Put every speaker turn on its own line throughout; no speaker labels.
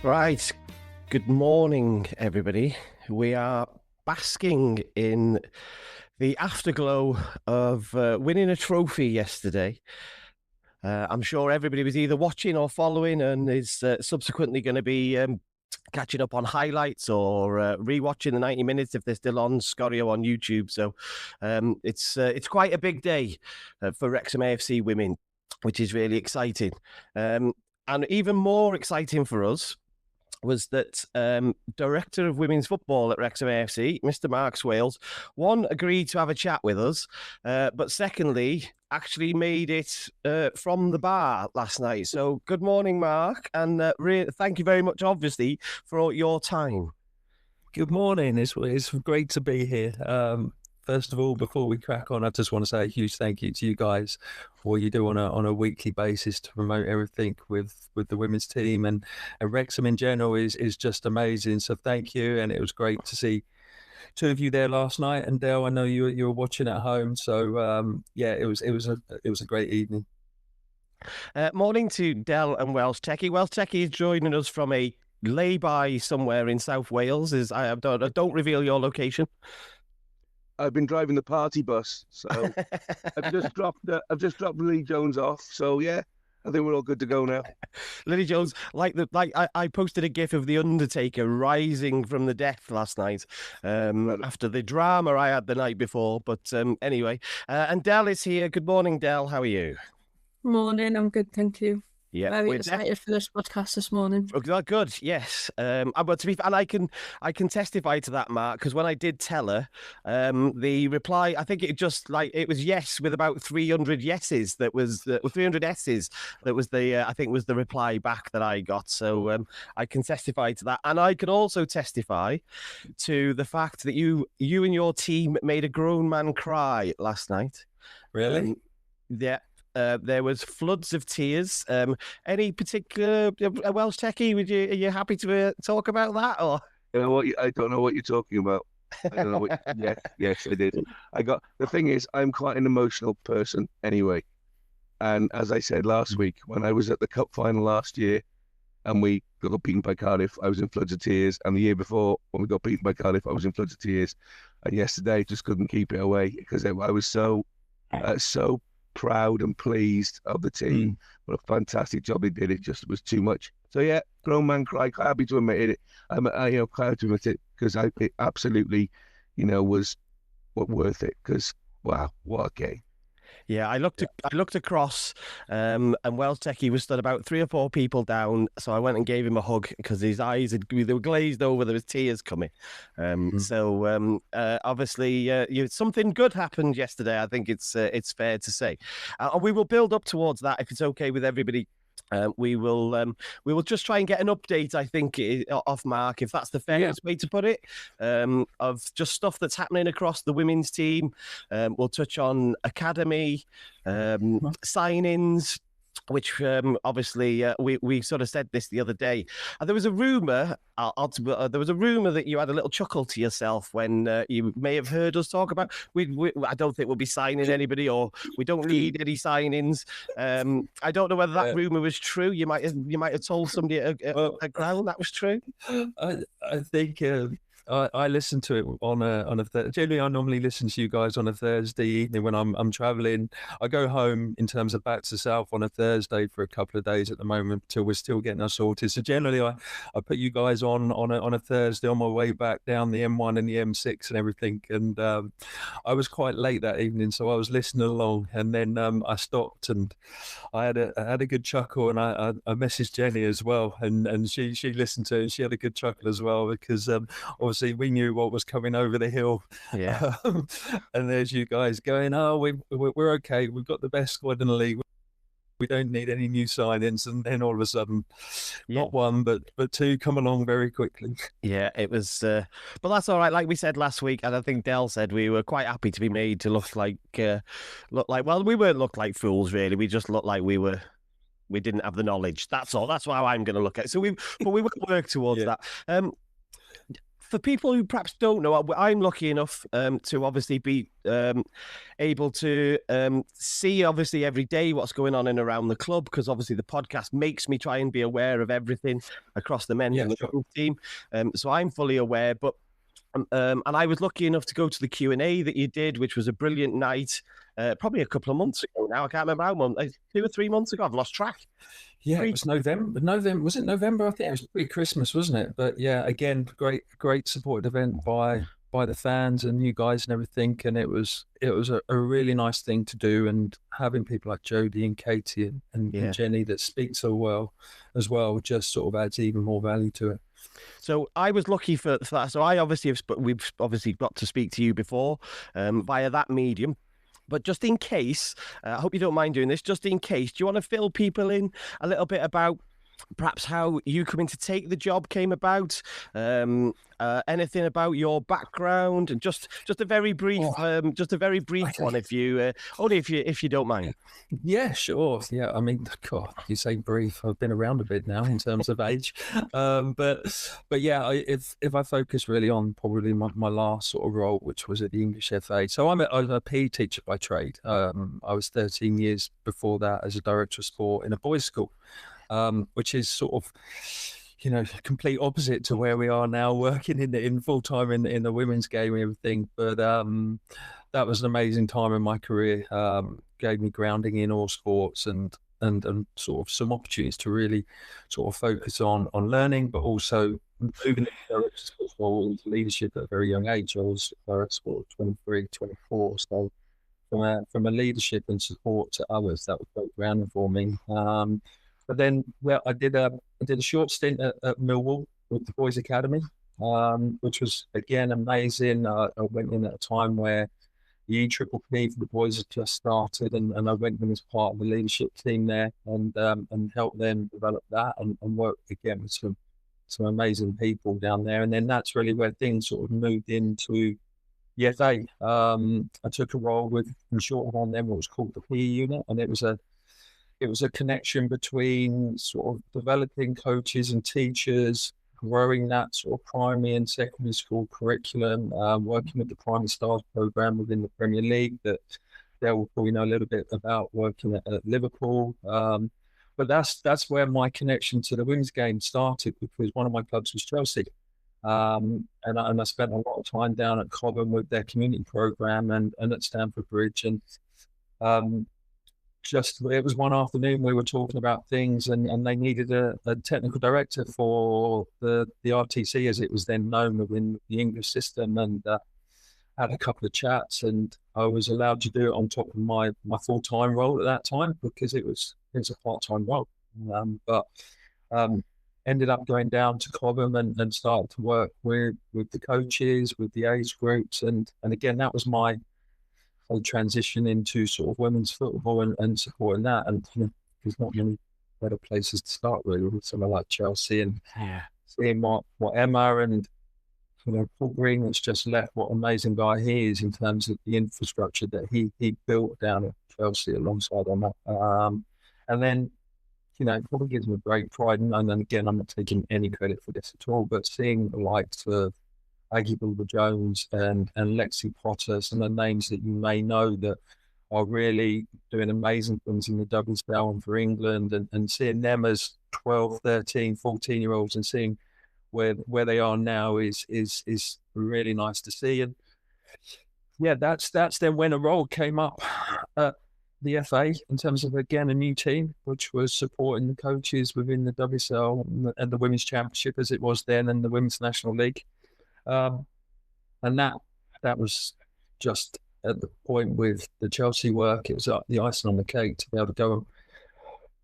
Right. Good morning, everybody. We are basking in the afterglow of winning a trophy yesterday. I'm sure everybody was either watching or following and is subsequently going to be catching up on highlights or rewatching the 90 minutes if they're still on Scorio on YouTube. So it's quite a big day for Wrexham AFC Women, which is really exciting. And even more exciting for us was that Director of Women's Football at Wrexham AFC, Mr. Mark Swales, one, agreed to have a chat with us, but secondly, actually made it from the bar last night. So good morning, Mark, and thank you very much, obviously, for your time.
Good morning. It's great to be here. First of all, before we crack on, I just want to say a huge thank you to you guys for what you do on a weekly basis to promote everything with the women's team and Wrexham in general is just amazing. So thank you, and it was great to see two of you there last night. And Dale, I know you were watching at home, so yeah, it was a great evening.
Morning to Del and Welsh Techie. Welsh Techie is joining us from a lay-by somewhere in South Wales. Don't reveal your location.
I've been driving the party bus, so I've just dropped Lily Jones off. So yeah, I think we're all good to go now.
Lily Jones, I posted a gif of the Undertaker rising from the death last night after the drama I had the night before. But anyway, and Del is here. Good morning, Del. How are you?
Morning, I'm good, thank you.
Yeah,
very excited for this podcast this morning.
Good, yes. But to be fair, and I can testify to that, Mark, because when I did tell her, the reply, I think it was yes with about 300 yeses. That was 300 S's. That was I think was the reply back that I got. So I can testify to that, and I can also testify to the fact that you and your team made a grown man cry last night.
Really?
Yeah. There was floods of tears. Any particular Welsh Techie? Are you happy to talk about that? Or
you know what? I don't know what you're talking about. I don't know. Yes, I did. The thing is, I'm quite an emotional person anyway. And as I said last week, when I was at the cup final last year, and we got beaten by Cardiff, I was in floods of tears. And the year before, when we got beaten by Cardiff, I was in floods of tears. And yesterday, just couldn't keep it away because I was so proud and pleased of the team. What a fantastic job they did. It just was too much. So yeah, grown man cry. Quite happy to admit it. Quite happy to admit it because it absolutely, was worth it. Because wow, what a game.
Yeah, I looked across, and Welsh Techie was stood about 3 or 4 people down. So I went and gave him a hug because his eyes they were glazed over. There was tears coming. So obviously, something good happened yesterday. I think it's fair to say. We will build up towards that if it's okay with everybody. We will just try and get an update, I think, off Mark, if that's the fairest way to put it, of just stuff that's happening across the women's team. We'll touch on Academi, signings, which obviously we sort of said this the other day. There was a rumor. There was a rumor that you had a little chuckle to yourself when you may have heard us talk about. I don't think we'll be signing anybody, or we don't need any signings. I don't know whether that rumor was true. You might have told somebody at ground that was true.
I think. I listen to it on a generally I normally listen to you guys on a Thursday evening when I'm traveling. I go home in terms of back to South on a Thursday for a couple of days at the moment till we're still getting us sorted. So generally I put you guys on a Thursday on my way back down the M1 and the M6 and everything. And I was quite late that evening, so I was listening along, and then I stopped and I had a good chuckle, and I messaged Jenny as well, and she listened to it and she had a good chuckle as well because obviously we knew what was coming over the hill.
Yeah.
And there's you guys going, oh, we're okay. We've got the best squad in the league. We don't need any new signings. And then all of a sudden, not one, but 2 come along very quickly.
Yeah, it was, but that's all right. Like we said last week, and I think Del said we were quite happy to be made to look like, well, we weren't look like fools, really. We just looked like we didn't have the knowledge. That's all. That's how I'm going to look at it. So we will work towards that. for people who perhaps don't know, I'm lucky enough to obviously be able to see obviously every day what's going on in around the club, because obviously the podcast makes me try and be aware of everything across the men's and the women's team. So I'm fully aware, but and I was lucky enough to go to the Q&A that you did, which was a brilliant night, probably a couple of months ago now. I can't remember how long, 2 or 3 months ago. I've lost track.
Yeah, it was November. Was it November? I think it was pre-Christmas, wasn't it? But yeah, again, great supported event by the fans and you guys and everything. And it was a really nice thing to do. And having people like Jodie and Katie and Jenny that speak so well as well just sort of adds even more value to it.
So I was lucky for that. So we've obviously got to speak to you before via that medium. But just in case, I hope you don't mind doing this, just in case, do you want to fill people in a little bit about perhaps how you coming to take the job came about, anything about your background, and just a very brief, one, if you only if you don't mind.
Yeah, sure. Yeah, I mean, God, you say brief. I've been around a bit now in terms of age, but yeah, if I focus really on probably my last sort of role, which was at the English FA. So I'm a PE teacher by trade. I was 13 years before that as a director of sport in a boys' school. Which is sort of, complete opposite to where we are now, working in full time in the women's game and everything. But that was an amazing time in my career. Gave me grounding in all sports and sort of some opportunities to really sort of focus on learning, but also moving into leadership at a very young age. I was director of sport 23, 24. So from a leadership and support to others, that was great grounding for me. But then, I did a short stint at Millwall with the Boys Academy, which was again amazing. I went in at a time where the EPPP for the boys had just started, and I went in as part of the leadership team there, and helped them develop that, and work again with some amazing people down there. And then that's really where things sort of moved into the FA. I took a role with, in short on them, what was called the PE unit, and it was a connection between sort of developing coaches and teachers, growing that sort of primary and secondary school curriculum, working with the Primary Stars program within the Premier League that they will probably know a little bit about, working at Liverpool. But that's where my connection to the women's game started, because one of my clubs was Chelsea. And I spent a lot of time down at Cobham with their community program and at Stamford Bridge. And it was one afternoon we were talking about things, and they needed a technical director for the RTC, as it was then known within the English system, and had a couple of chats, and I was allowed to do it on top of my full-time role at that time, because it was a part-time role. But ended up going down to Cobham and started to work with the coaches, with the age groups, and again, that was my transition into sort of women's football and supporting that. And there's not many better places to start really, with somewhere like Chelsea, and seeing what Emma and Paul Green has just left, what an amazing guy he is in terms of the infrastructure that he built down at Chelsea alongside Emma. And then it probably gives me great pride, and then again, I'm not taking any credit for this at all, but seeing the likes of Aggie Bulwer-Jones and Lexi Potter, some of the names that you may know that are really doing amazing things in the WSL and for England, and seeing them as 12, 13, 14-year-olds and seeing where they are now is really nice to see. And yeah, that's then when a role came up at the FA in terms of, again, a new team, which was supporting the coaches within the WSL and the Women's Championship as it was then, and the Women's National League. And that was just at the point with the Chelsea work. It was the icing on the cake to be able to go and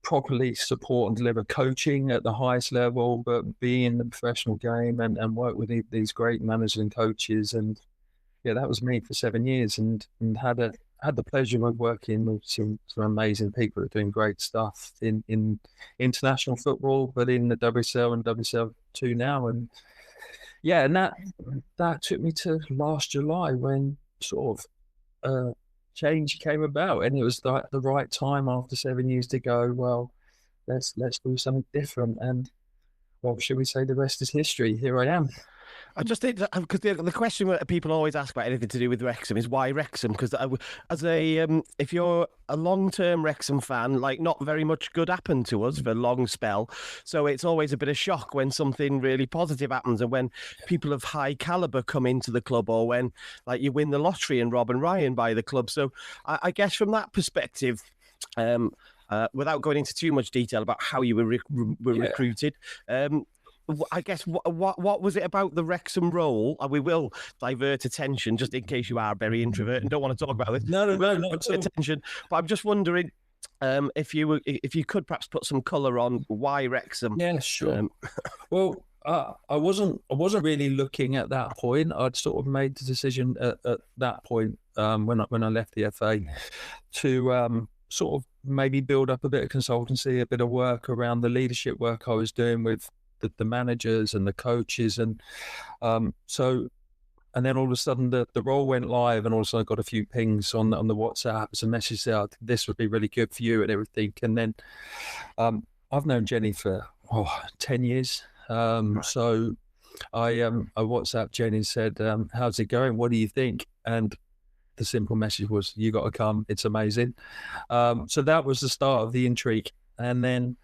properly support and deliver coaching at the highest level, but be in the professional game and work with these great managers and coaches. And yeah, that was me for 7 years, and had the pleasure of working with some amazing people that are doing great stuff in international football, but in the WSL and WSL2 now. And yeah, and that took me to last July, when sort of change came about, and it was the right time after 7 years to go, well, let's do something different. And well, should we say the rest is history? Here I am.
I just think because the question that people always ask about anything to do with Wrexham is why Wrexham? Because as a if you're a long-term Wrexham fan, like not very much good happened to us for a long spell, so it's always a bit of shock when something really positive happens, and when people of high caliber come into the club, or when like you win the lottery and Rob and Ryan buy the club. So I guess from that perspective. Without going into too much detail about how you were recruited, I guess what was it about the Wrexham role? And we will divert attention just in case you are very introvert and don't want to talk about this.
No, not at all.
Attention, but I'm just wondering if you could perhaps put some colour on why Wrexham.
Yeah, sure. Well, I wasn't really looking at that point. I'd sort of made the decision at that point when I left the FA to sort of maybe build up a bit of consultancy, a bit of work around the leadership work I was doing with the managers and the coaches, and and then all of a sudden the role went live, and also I got a few pings on the WhatsApp, some messages saying this would be really good for you and everything. And then I've known Jenny for 10 years. So I WhatsApped Jenny and said, how's it going? What do you think? And the simple message was, you got to come. It's amazing. So that was the start of the intrigue. And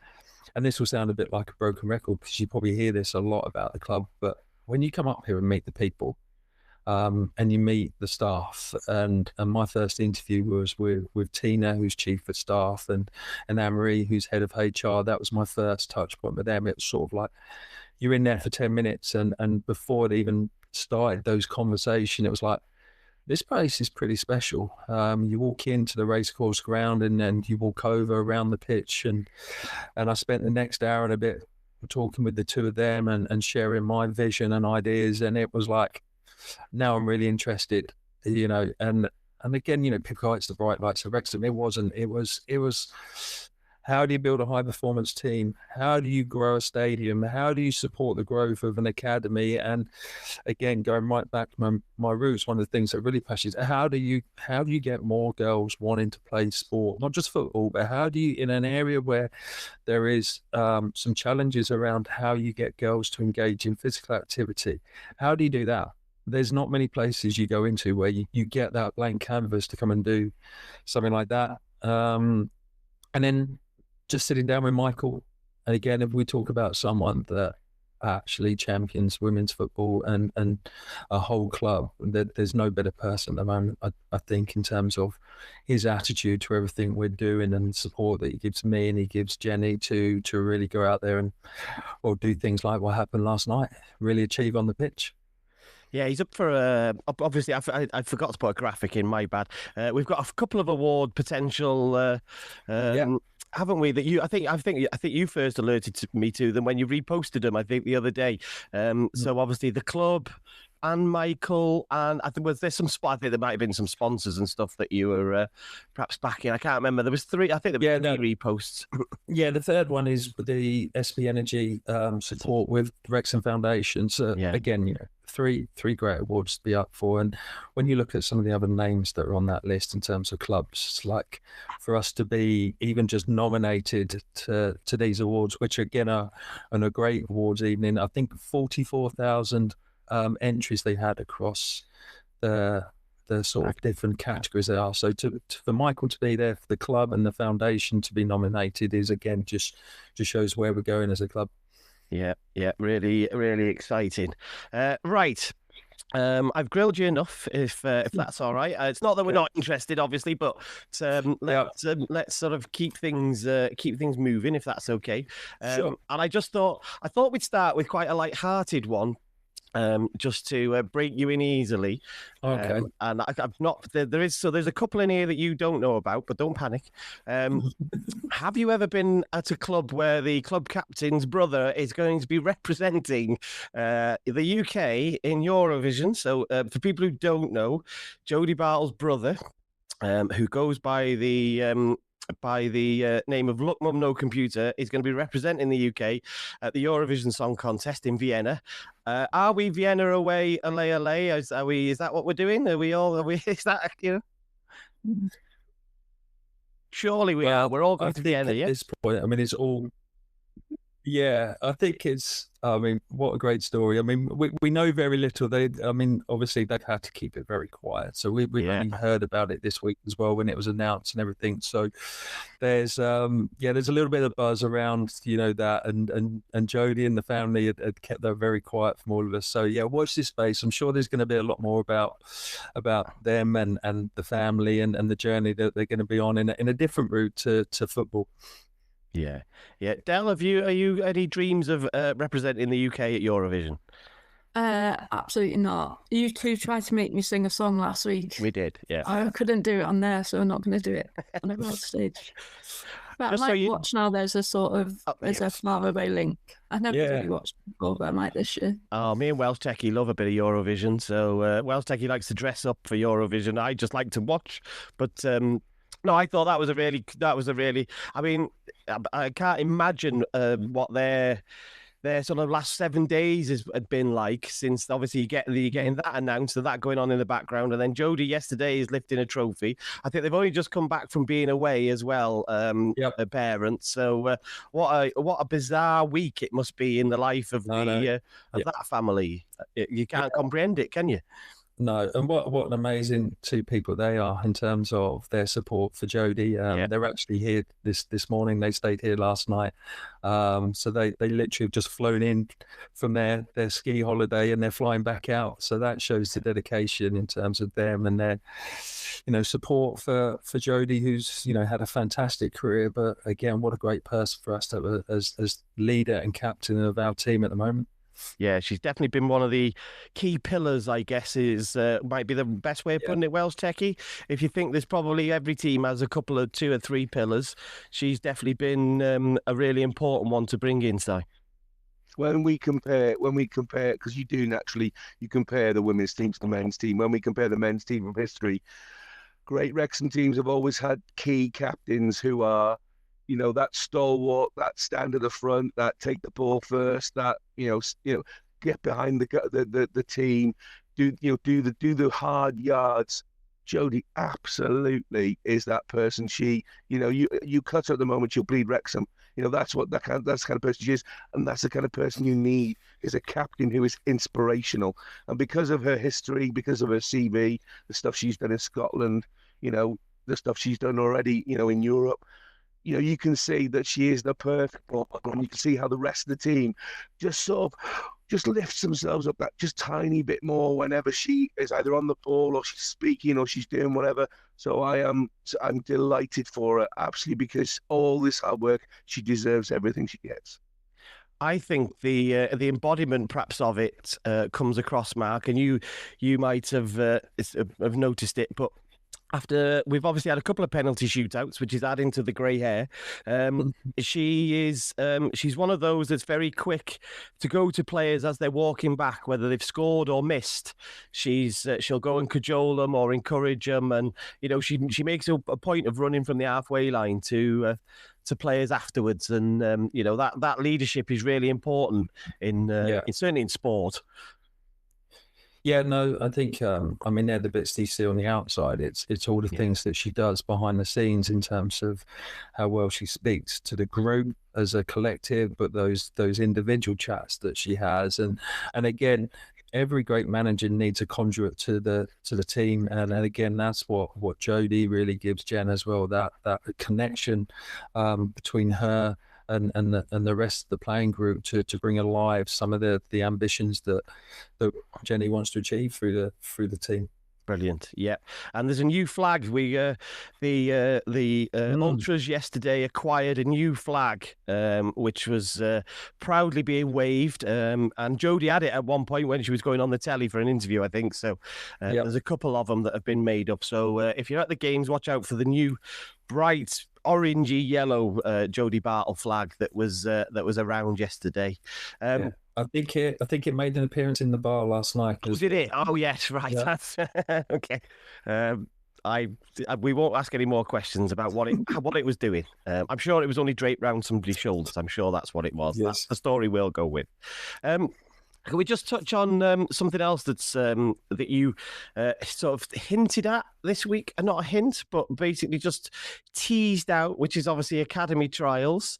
this will sound a bit like a broken record because you probably hear this a lot about the club, but when you come up here and meet the people and you meet the staff, and my first interview was with Tina, who's chief of staff, and Anne-Marie, who's head of HR. That was my first touch point with them. It was sort of like you're in there for 10 minutes and before it even started those conversations, it was like, this place is pretty special. You walk into the racecourse ground and then you walk over around the pitch, and I spent the next hour and a bit talking with the two of them and sharing my vision and ideas, and it was like, now I'm really interested, and again, people go, it's the bright lights of Wrexham. It wasn't. It was how do you build a high performance team? How do you grow a stadium? How do you support the growth of an academy? And again, going right back to my roots, one of the things that really passions, how do you get more girls wanting to play sport, not just football, but how do you, in an area where there is some challenges around how you get girls to engage in physical activity, how do you do that? There's not many places you go into where you get that blank canvas to come and do something like that. And then just sitting down with Michael, and again, if we talk about someone that actually champions women's football and a whole club, there's no better person at the moment, I think, in terms of his attitude to everything we're doing and support that he gives me and he gives Jenny to really go out there and do things like what happened last night, really achieve on the pitch.
Yeah, he's up for. Obviously, I forgot to put a graphic in. My bad. We've got a couple of award potential. Haven't we? That I think you first alerted me to them when you reposted them. I think the other day. So obviously the club and Michael, and I think there might have been some sponsors and stuff that you were perhaps backing. I can't remember. There was three. I think there were three reposts.
Yeah, the third one is the SP Energy support with the Wrexham Foundation. So again, three great awards to be up for. And when you look at some of the other names that are on that list in terms of clubs, like for us to be even just nominated to these awards, which again are a great awards evening. I think 44,000 entries they had across the sort of different categories they are. So for Michael to be there, for the club and the foundation to be nominated is again just shows where we're going as a club.
Yeah, really, really exciting. Right. I've grilled you enough, if that's all right. It's not that we're not interested, obviously, but let's sort of keep things moving, if that's okay.
Sure.
And I thought we'd start with quite a light-hearted one. Just to break you in easily.
Okay.
And I've not. There's a couple in here that you don't know about, but don't panic. Have you ever been at a club where the club captain's brother is going to be representing the UK in Eurovision? So for people who don't know, Jodie Bartle's brother, who goes by the name of Look Mum No Computer, is going to be representing the UK at the Eurovision Song Contest in Vienna. Are we Vienna away, allay, allay? Is that what we're doing? Is that, Surely we are. We're all going to Vienna, yeah?
At this point, I mean, it's all Yeah, I think it's. I mean, what a great story. I mean, we know very little. Obviously, they've had to keep it very quiet. So we've only heard about it this week as well when it was announced and everything. So there's there's a little bit of buzz around that, and Jodie and the family had kept that very quiet from all of us. So yeah, watch this space. I'm sure there's going to be a lot more about them and the family and the journey that they're going to be on in a different route to football.
Yeah. Del, are you any dreams of representing the UK at Eurovision?
Absolutely not. You two tried to make me sing a song last week.
We did, yeah.
I couldn't do it on there, so I'm not going to do it on a world stage. But I might watch now. There's a sort of a faraway link. I never really watched before, but I might this year.
Oh, me and Welsh Techie love a bit of Eurovision. So Welsh Techie likes to dress up for Eurovision. I just like to watch, but. No, I thought that was a really. I mean, I can't imagine what their sort of last 7 days had been like since obviously you're getting that announced and that going on in the background, and then Jodie yesterday is lifting a trophy. I think they've only just come back from being away as well, her parents. So what a bizarre week it must be in the life of that family. You can't comprehend it, can you?
No, and what an amazing two people they are in terms of their support for Jodie. They're actually here this morning. They stayed here last night, so they literally have just flown in from their ski holiday and they're flying back out. So that shows the dedication in terms of them and their support for Jodie, who's had a fantastic career. But again, what a great person for us to have as leader and captain of our team at the moment.
Yeah, she's definitely been one of the key pillars, I guess, might be the best way of putting it, Welsh Techie. If you think there's probably every team has a couple of 2 or 3 pillars, she's definitely been a really important one to bring in, Si.
When we compare, because you do naturally, you compare the women's team to the men's team. When we compare the men's team from history, great Wrexham teams have always had key captains who are that stalwart, that stand at the front, that take the ball first, that get behind the team, do the hard yards. Jodie absolutely is that person. She, you cut her at the moment, she'll bleed Wrexham. That's the kind of person she is, and that's the kind of person you need is a captain who is inspirational. And because of her history, because of her CV, the stuff she's done in Scotland, the stuff she's done already, in Europe. You can see that she is the perfect ball, and you can see how the rest of the team just lifts themselves up that just tiny bit more whenever she is either on the ball or she's speaking or she's doing whatever. So I'm delighted for her, absolutely, because all this hard work, she deserves everything she gets.
I think the embodiment perhaps of it comes across, Mark, and you might have noticed it, but after we've obviously had a couple of penalty shootouts, which is adding to the grey hair, she's one of those that's very quick to go to players as they're walking back, whether they've scored or missed. She'll go and cajole them or encourage them, and she makes a point of running from the halfway line to players afterwards, and that leadership is really important in certainly in sport.
Yeah, no, I think, they're the bits you see on the outside. It's all the things that she does behind the scenes in terms of how well she speaks to the group as a collective, but those individual chats that she has. And again, every great manager needs a conduit to the team. And again, that's what Jodie really gives Jen as well, that connection between her and the rest of the playing group to bring alive some of the ambitions that Jenny wants to achieve through the team.
Brilliant, yeah. And there's a new flag. The Ultras yesterday acquired a new flag, which was proudly being waved. And Jodie had it at one point when she was going on the telly for an interview, I think. So there's a couple of them that have been made up. So if you're at the games, watch out for the new bright orangey yellow Jodie Bartle flag that was around yesterday.
I think it made an appearance in the bar last night.
Did it? Oh yes, right. Yeah. That's okay. We won't ask any more questions about what it was doing. I'm sure it was only draped around somebody's shoulders. I'm sure that's what it was. Yes. That's the story we'll go with. Can we just touch on something else that's that you sort of hinted at this week? Not a hint, but basically just teased out, which is obviously Academi trials.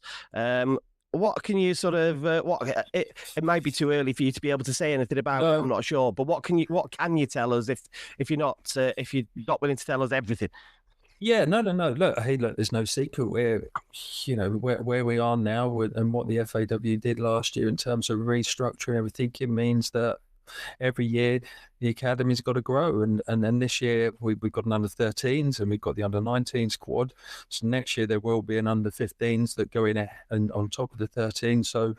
what can you sort of it might be too early for you to be able to say anything about it, I'm not sure, but what can you tell us if you're not willing to tell us everything?
Yeah, no. Look, there's no secret where we are now and what the FAW did last year in terms of restructuring everything. It means that every year the academy's got to grow, and then this year we've got an under-13s and we've got the under-19 squad. So next year there will be an under-15s that go in and on top of the 13. So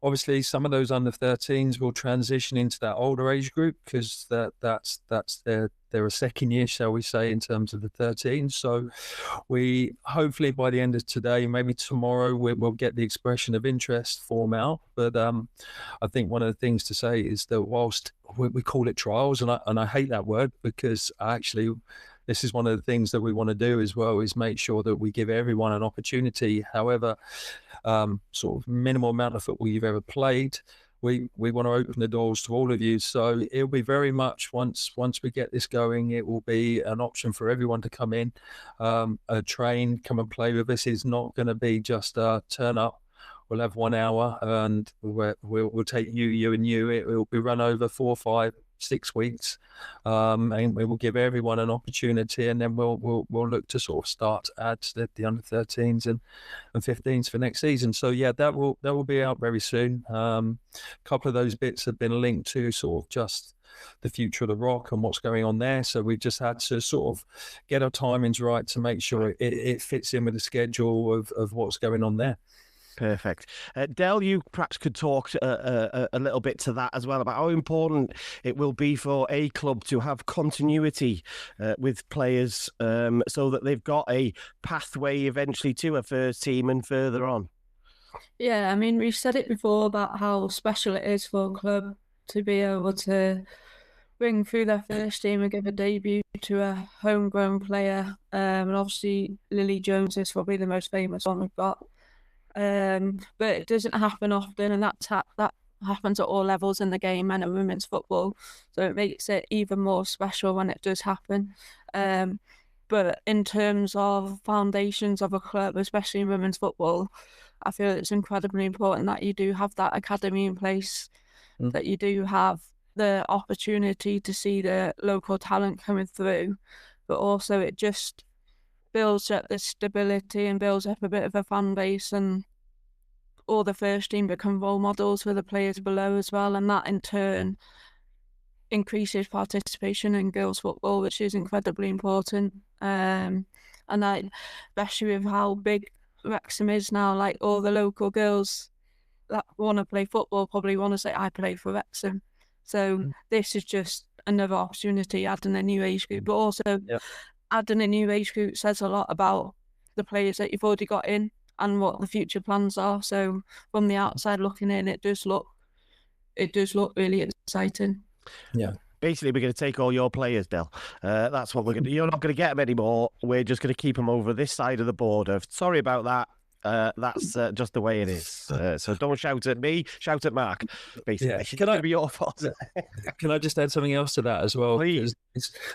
obviously some of those under-13s will transition into that older age group because that's they're a second year, shall we say, in terms of the 13. So we hopefully by the end of today, maybe tomorrow, we'll get the expression of interest form out. But I think one of the things to say is that whilst we call it trials, and I hate that word because actually this is one of the things that we want to do as well, is make sure that we give everyone an opportunity, however sort of minimal amount of football you've ever played. We want to open the doors to all of you. So it'll be very much once we get this going, it will be an option for everyone to come in, train, come and play with us. It's not going to be just turn up. We'll have 1 hour and we'll take you and you. It will be run over 4, 5, 6 weeks, and we will give everyone an opportunity, and then we'll look to sort of start to add the under 13s and 15s for next season. So yeah, that will be out very soon. A couple of those bits have been linked to sort of just the future of the Rock and what's going on there. So we've just had to sort of get our timings right to make sure it fits in with the schedule of what's going on there.
Perfect. Del, you perhaps could talk a little bit to that as well, about how important it will be for a club to have continuity with players so that they've got a pathway eventually to a first team and further on.
Yeah, I mean, we've said it before about how special it is for a club to be able to bring through their first team and give a debut to a homegrown player. And obviously, Lily Jones is probably the most famous one we've got. But it doesn't happen often, and that happens at all levels in the game, men and women's football. So it makes it even more special when it does happen. But in terms of foundations of a club, especially in women's football, I feel it's incredibly important that you do have that academy in place, that you do have the opportunity to see the local talent coming through, but also it just builds up the stability and builds up a bit of a fan base, and all the first team become role models for the players below as well, and that in turn increases participation in girls football, which is incredibly important. And that, especially with how big Wrexham is now, like all the local girls that want to play football probably want to say, I play for Wrexham. So this is just another opportunity, adding a new age group, but also adding a new age group says a lot about the players that you've already got in and what the future plans are. So from the outside looking in, it does look really exciting.
Yeah.
Basically, we're going to take all your players, Del. That's what we're going to do. You're not going to get them anymore. We're just going to keep them over this side of the border. Sorry about that. That's just the way it is. So don't shout at me, shout at Mark. Basically, it's going to be your fault.
Can I just add something else to that as well?
Please.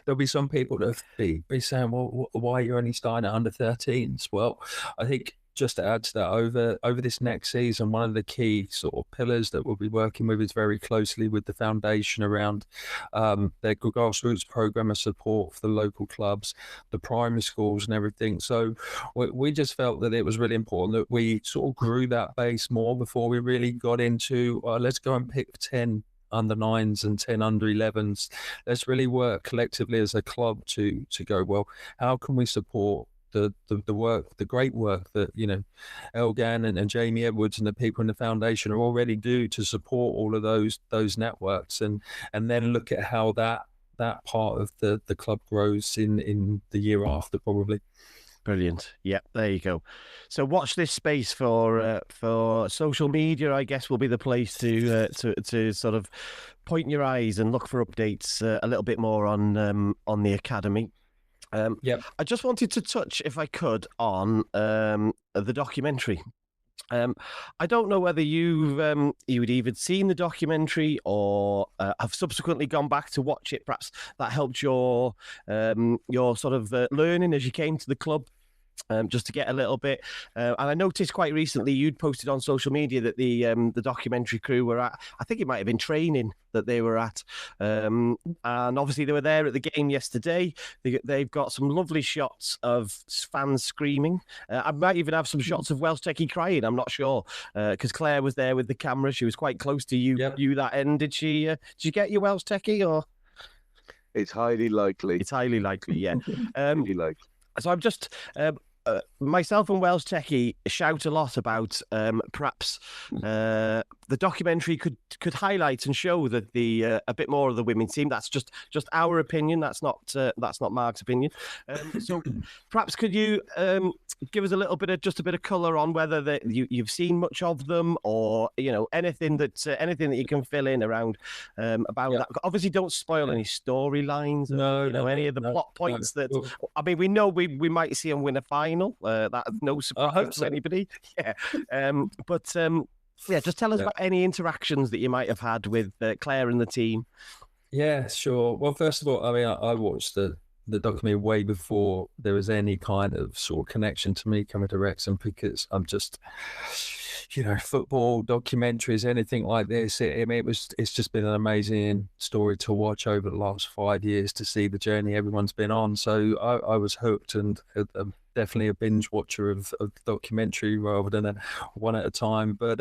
There'll be some people that be saying, well, why are you only starting at under 13s? Well, I think just to add to that, over this next season, one of the key sort of pillars that we'll be working with is very closely with the foundation around their grassroots program of support for the local clubs, the primary schools and everything. So we just felt that it was really important that we sort of grew that base more before we really got into, let's go and pick 10 under 9s and 10 under 11s. Let's really work collectively as a club to go, well, how can we support the work, the great work that, you know, Elgan and Jamie Edwards and the people in the foundation are already do to support all of those networks, and then look at how that part of the club grows in the year after, probably.
Brilliant. Yeah, there you go. So watch this space for social media, I guess, will be the place to sort of point your eyes and look for updates a little bit more on the academy. I just wanted to touch, if I could, on the documentary. I don't know whether you'd even seen the documentary or have subsequently gone back to watch it. Perhaps that helped your sort of learning as you came to the club. just to get a little bit. And I noticed quite recently you'd posted on social media that the documentary crew were at, I think it might have been training that they were at. And obviously they were there at the game yesterday. They've got some lovely shots of fans screaming. I might even have some shots of Welsh Techie crying. I'm not sure, because Claire was there with the camera. She was quite close to you, you that end. Did you get your Welsh Techie, or?
It's highly likely.
It's highly likely, yeah.
Highly likely.
So I'm just... myself and Welsh Techie shout a lot about perhaps the documentary could highlight and show that a bit more of the women's team. That's just our opinion. That's not Mark's opinion. So perhaps could you give us a little bit of colour on whether you've seen much of them, or anything that you can fill in around about that. Obviously, don't spoil any storylines. Any of the plot points that. I mean, we know we might see them win a final. That's no surprise to anybody. Yeah, just tell us about any interactions that you might have had with Claire and the team.
Yeah, sure. Well, first of all, I mean, I watched the documentary way before there was any kind of sort of connection to me coming to Wrexham, because I'm just, football documentaries, anything like this. It's just been an amazing story to watch over the last 5 years, to see the journey everyone's been on. So I was hooked, and definitely a binge watcher of the documentary rather than one at a time. But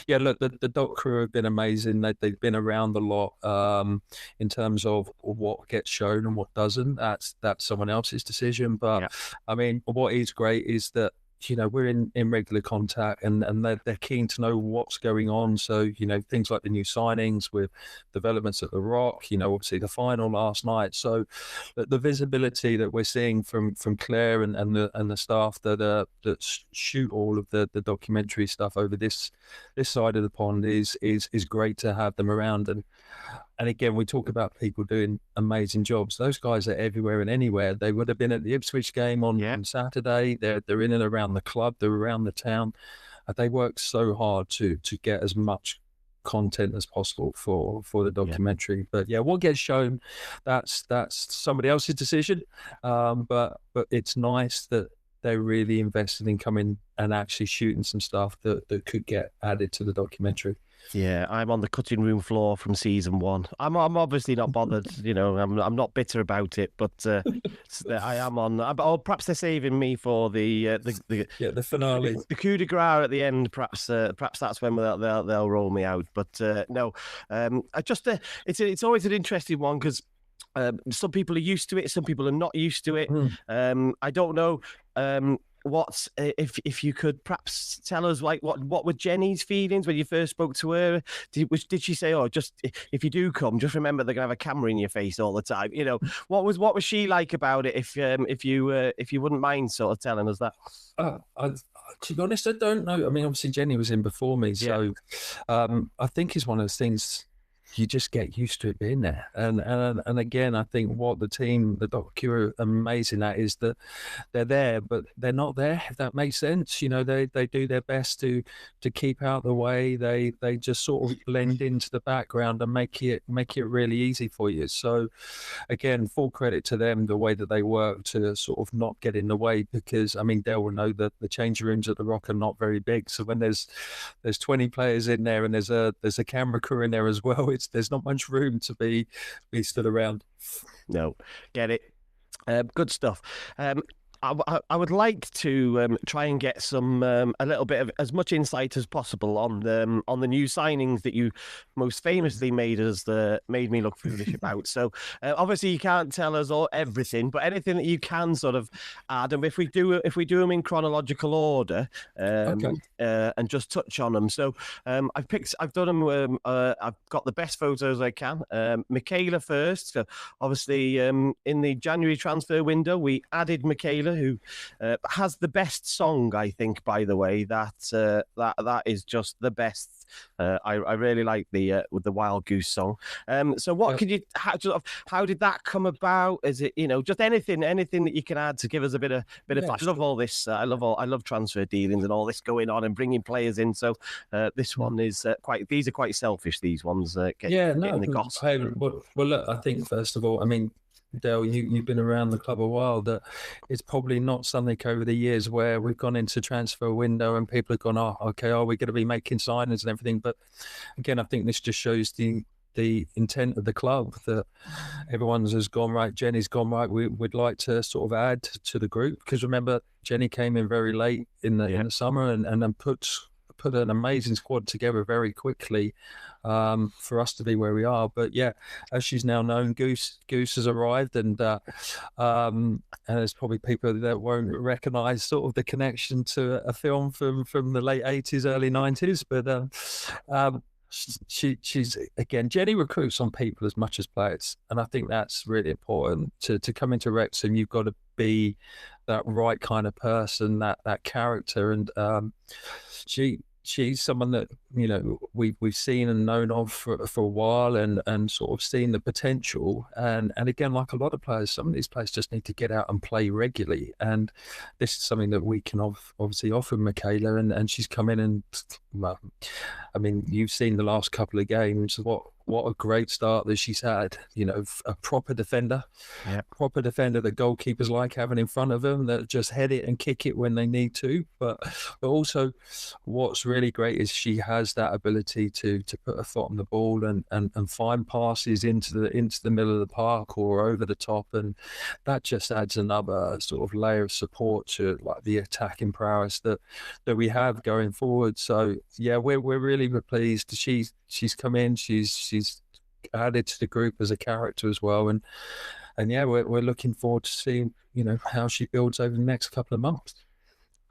look, the doc crew have been amazing. They've been around a lot in terms of what gets shown and what doesn't. That's someone else's decision. But I mean, what is great is that we're in regular contact, and they're keen to know what's going on. So, things like the new signings with developments at the Rock, obviously the final last night. So the visibility that we're seeing from Claire and the staff that shoot all of the documentary stuff over this side of the pond is great to have them around. And again, we talk about people doing amazing jobs. Those guys are everywhere and anywhere. They would have been at the Ipswich game on Saturday. They're in and around the club. They're around the town. They work so hard to get as much content as possible for the documentary. But what gets shown, that's somebody else's decision. But it's nice that they're really invested in coming and actually shooting some stuff that could get added to the documentary.
Yeah, I'm on the cutting room floor from season 1. I'm obviously not bothered, I'm not bitter about it, but I am on. Or perhaps they're saving me for the
finale,
the coup de grace at the end. Perhaps that's when they'll roll me out. But no, it's always an interesting one, because some people are used to it, some people are not used to it. I don't know. What if you could perhaps tell us, like, what were Jenny's feelings when you first spoke to her? Did she say, "Oh, just if you do come, just remember they're gonna have a camera in your face all the time"? What was she like about it? If you wouldn't mind sort of telling us that.
To be honest, I don't know. I mean, obviously Jenny was in before me, so I think it's one of those things. You just get used to it being there, and again, I think what the team, the docu are amazing at, is that they're there, but they're not there. If that makes sense, they do their best to keep out the way. They just sort of blend into the background and make it really easy for you. So, again, full credit to them, the way that they work to sort of not get in the way, because I mean, Dale will know that the change rooms at the Rock are not very big. So when there's 20 players in there and there's a camera crew in there as well, there's not much room to be stood around.
No, get it. Good stuff. I would like to try and get some a little bit of as much insight as possible on the new signings that you most famously made me look foolish about. So obviously you can't tell us everything, but anything that you can sort of add, and if we do them in chronological order, and just touch on them. So I've done them. I've got the best photos I can. Michaela first. So obviously in the January transfer window, we added Michaela, who has the best song, I think, by the way. That is just the best. I really like the Wild Goose song. So what could you how did that come about? Is it just anything that you can add to give us a bit of flash? I love all this. I love transfer dealings and all this going on and bringing players in. So this one is these are quite selfish. These ones getting the gossip.
Well, look, I think first of all, I mean, Dale, you've been around the club a while, that it's probably not something over the years where we've gone into transfer window and people have gone, oh, okay, are we going to be making signings and everything? But again, I think this just shows the intent of the club, that everyone's has gone right. Jenny's gone right. We'd like to sort of add to the group, because remember, Jenny came in very late in the summer and then put an amazing squad together very quickly for us to be where we are. But yeah, as she's now known, Goose has arrived, and there's probably people that won't recognise sort of the connection to a film from the late 80s, early 90s. But she's again, Jenny recruits on people as much as players, and I think that's really important. To come into Wrexham, you've got to be that right kind of person, that character, and she's someone that, you know, we've seen and known of for a while, and sort of seen the potential. And again, like a lot of players, some of these players just need to get out and play regularly. And this is something that we can obviously offer Michaela. And she's come in and, well, I mean, you've seen the last couple of games, what a great start that she's had. You know, a proper defender, the goalkeepers like having in front of them, that just head it and kick it when they need to. But also, what's really great is she has that ability to put her foot on the ball and find passes into the middle of the park or over the top, and that just adds another sort of layer of support to like the attacking prowess that we have going forward. So yeah, we're really pleased. She's come in. She's added to the group as a character as well, and yeah, we're looking forward to seeing, you know, how she builds over the next couple of months.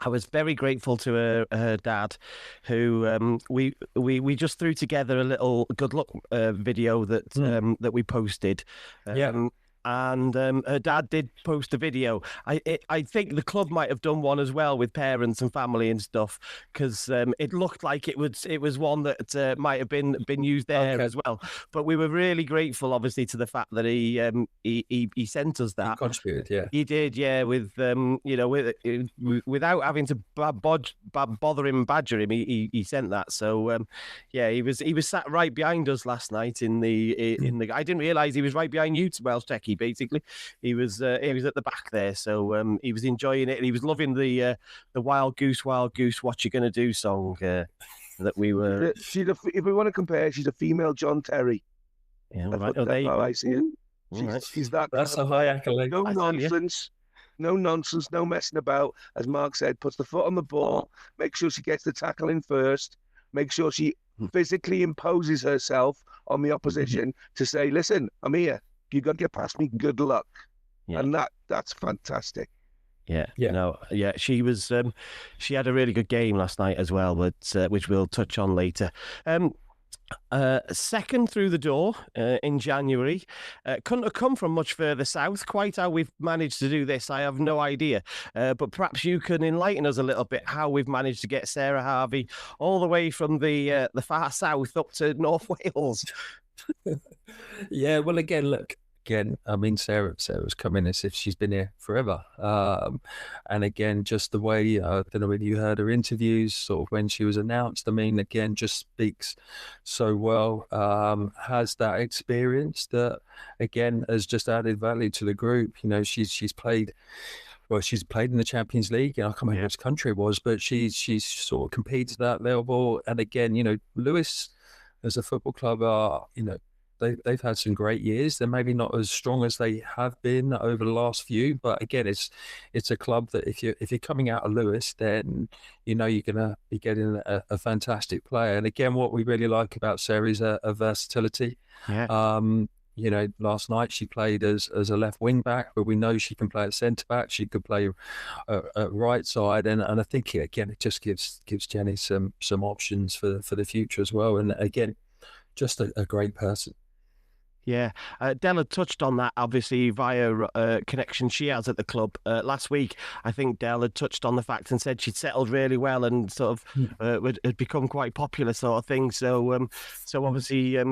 I was very grateful to her dad, who we just threw together a little good luck video that we posted. And her dad did post a video. I think the club might have done one as well with parents and family and stuff, because it looked like it was one that might have been used there as well. But we were really grateful, obviously, to the fact that he sent us that.
He contributed, yeah.
He did, yeah. With you know, without having to bother him and badger him, he sent that. So yeah, he was sat right behind us last night in the. I didn't realise he was right behind you, Welsh Techie. Basically, he was at the back there, so he was enjoying it, and he was loving the Wild Goose, what you gonna do song that we were.
If we want to compare, she's a female John Terry.
Yeah,
that's how I see it. She's that.
That's a high accolade.
No nonsense, no messing about. As Mark said, puts the foot on the ball, make sure she gets the tackle in first, make sure she physically imposes herself on the opposition to say, listen, I'm here. You got to get past me. Good luck, and that's fantastic.
Yeah. She was. She had a really good game last night as well, but which we'll touch on later. Second through the door in January. Couldn't have come from much further south. Quite how we've managed to do this, I have no idea. But perhaps you can enlighten us a little bit how we've managed to get Sarah Harvey all the way from the far south up to North Wales.
Yeah, well, again, I mean, Sarah's come in as if she's been here forever. And again, just the way, I don't know whether you heard her interviews, sort of when she was announced, I mean, again, just speaks so well, has that experience that, again, has just added value to the group. You know, she's played in the Champions League. I can't remember which country it was, but she's sort of competed at that level. And again, you know, Lewis as a football club are, you know, they've had some great years. They're maybe not as strong as they have been over the last few, but again, it's a club that if you're coming out of Lewis, then you know you're gonna be getting a fantastic player. And again, what we really like about Sarah is a versatility.
Yeah.
You know, last night she played as a left wing back, but we know she can play at centre back. She could play at right side, and I think it just gives Jenny some options for the future as well. And again, just a great person.
Yeah, Della touched on that, obviously, via connection she has at the club. Last week, I think Della touched on the fact and said she'd settled really well and sort of had become quite popular sort of thing. So obviously,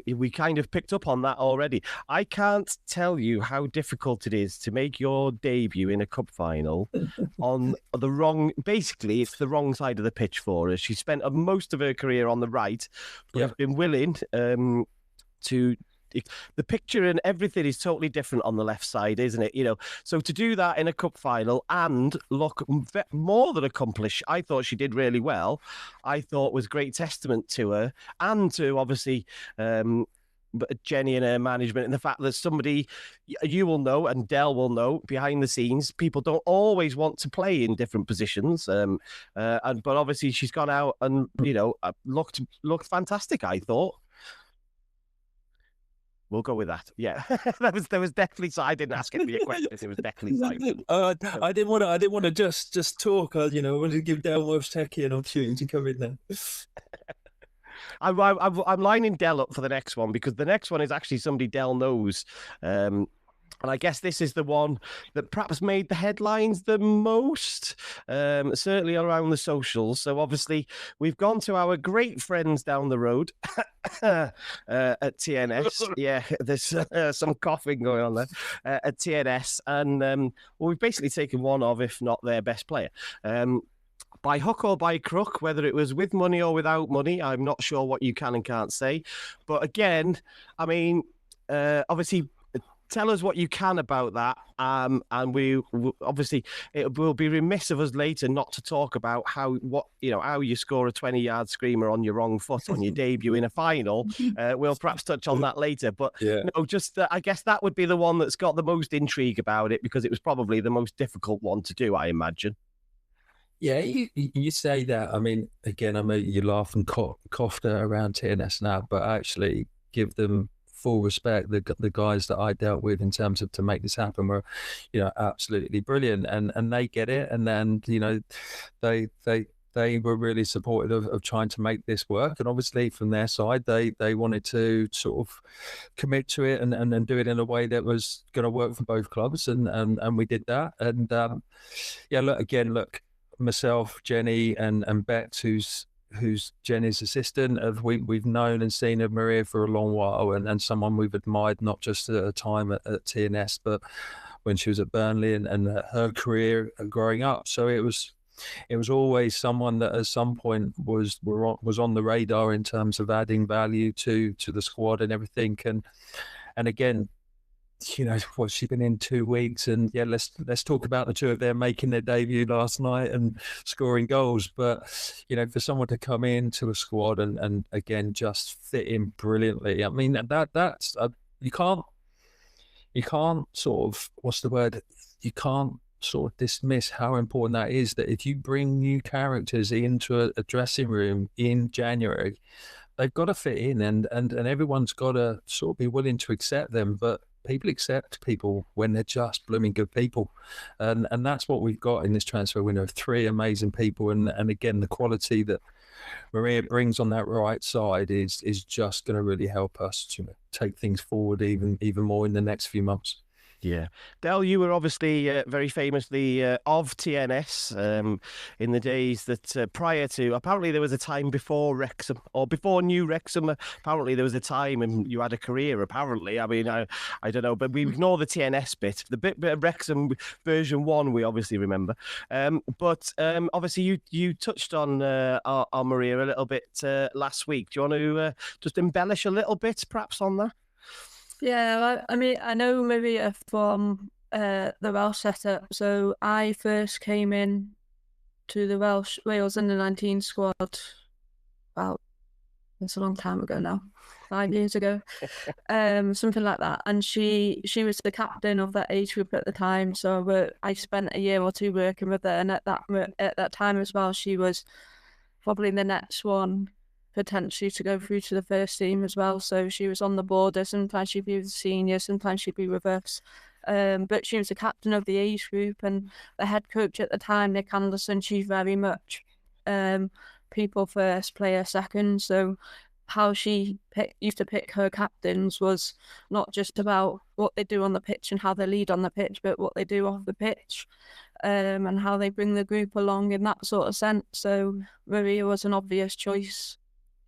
we kind of picked up on that already. I can't tell you how difficult it is to make your debut in a cup final on the wrong... Basically, it's the wrong side of the pitch for her. She spent most of her career on the right, but has been willing to the picture and everything is totally different on the left side, isn't it? You know, so to do that in a cup final and look more than accomplished, I thought she did really well. I thought was great testament to her and to obviously Jenny and her management, and the fact that somebody you will know and Del will know behind the scenes, people don't always want to play in different positions. But obviously she's gone out and looked fantastic, I thought. We'll go with that. Yeah, there was definitely. So I didn't ask any questions. It was definitely.
I didn't want to just talk. I wanted to give Del Wolfs-Techie an opportunity to come in there.
I'm lining Del up for the next one because the next one is actually somebody Del knows. And I guess this is the one that perhaps made the headlines the most, certainly around the socials. So obviously we've gone to our great friends down the road at TNS. Yeah, there's some coughing going on there at TNS. And we've basically taken one of, if not their best player. By hook or by crook, whether it was with money or without money, I'm not sure what you can and can't say. But again, I mean, obviously, tell us what you can about that. And obviously, it will be remiss of us later not to talk about how you score a 20-yard screamer on your wrong foot on your debut in a final. We'll perhaps touch on that later. But I guess that would be the one that's got the most intrigue about it because it was probably the most difficult one to do, I imagine.
Yeah, you say that. I mean, again, I mean, you laugh and coughed around TNS now, but actually give them full respect. The guys that I dealt with in terms of to make this happen were, absolutely brilliant, and they get it. And then, they were really supportive of trying to make this work. And obviously from their side, they wanted to sort of commit to it and do it in a way that was going to work for both clubs. And we did that. And look. Myself, Jenny, and Bex, who's Jenny's assistant, we've known and seen of Maria for a long while, and someone we've admired not just at a time at TNS, but when she was at Burnley and her career growing up. So it was always someone that at some point was on the radar in terms of adding value to the squad and everything. And again, she's been in 2 weeks, and let's talk about the two of them making their debut last night and scoring goals. But for someone to come into a squad and again just fit in brilliantly, I mean that's you can't sort of you can't sort of dismiss how important that is. That if you bring new characters into a dressing room in January, they've got to fit in, and everyone's got to sort of be willing to accept them. But people accept people when they're just blooming good people, and that's what we've got in this transfer window. 3 amazing people, and again, the quality that Maria brings on that right side is just going to really help us to take things forward even more in the next few months.
Yeah. Del, you were obviously very famously of TNS in the days that prior to, apparently there was a time before Wrexham, or before New Wrexham, apparently there was a time and you had a career, apparently. I mean, I don't know, but we ignore the TNS bit. The bit of Wrexham version 1 we obviously remember. But obviously you touched on Maria a little bit last week. Do you want to just embellish a little bit perhaps on that?
Yeah, I mean, I know Maria from the Welsh setup. So I first came in to the Wales under-19 squad about, it's a long time ago now, 5 years ago, something like that. And she was the captain of that age group at the time. So I spent a year or 2 working with her, and at that time as well, she was probably the next one potentially to go through to the first team as well. So she was on the border. Sometimes she'd be with the seniors, sometimes she'd be with us. But she was the captain of the age group, and the head coach at the time, Nick Anderson, she's very much people first, player second. So how she used to pick her captains was not just about what they do on the pitch and how they lead on the pitch, but what they do off the pitch, and how they bring the group along in that sort of sense. So Maria was an obvious choice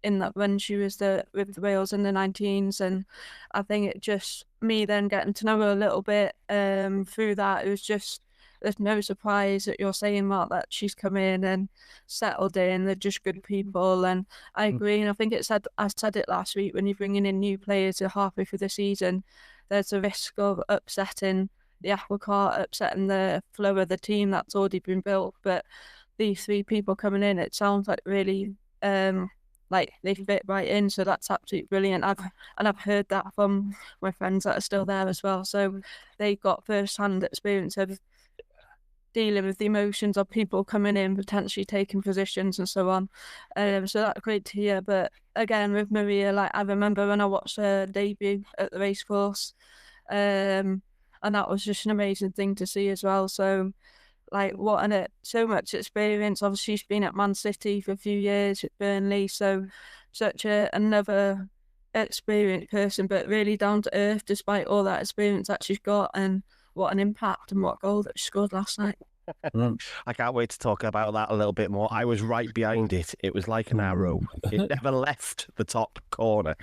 in that when she was with the Wales in the 19s, and I think it just me then getting to know her a little bit through that, it was just there's no surprise that you're saying, Mark, that she's come in and settled in. They're just good people, and I agree. And I think I said it last week, when you're bringing in new players halfway through the season, there's a risk of upsetting the apple cart, upsetting the flow of the team that's already been built. But these 3 people coming in, it sounds like really like they fit right in, so that's absolutely brilliant. I've heard that from my friends that are still there as well, so they got first-hand experience of dealing with the emotions of people coming in, potentially taking positions and so on. So that's great to hear. But again, with Maria, like, I remember when I watched her debut at the racecourse, and that was just an amazing thing to see as well. So, like, so much experience. Obviously, she's been at Man City for a few years, at Burnley, so such another experienced person, but really down to earth despite all that experience that she's got, and what an impact and what goal that she scored last night.
I can't wait to talk about that a little bit more. I was right behind it. It was like an arrow. It never left the top corner.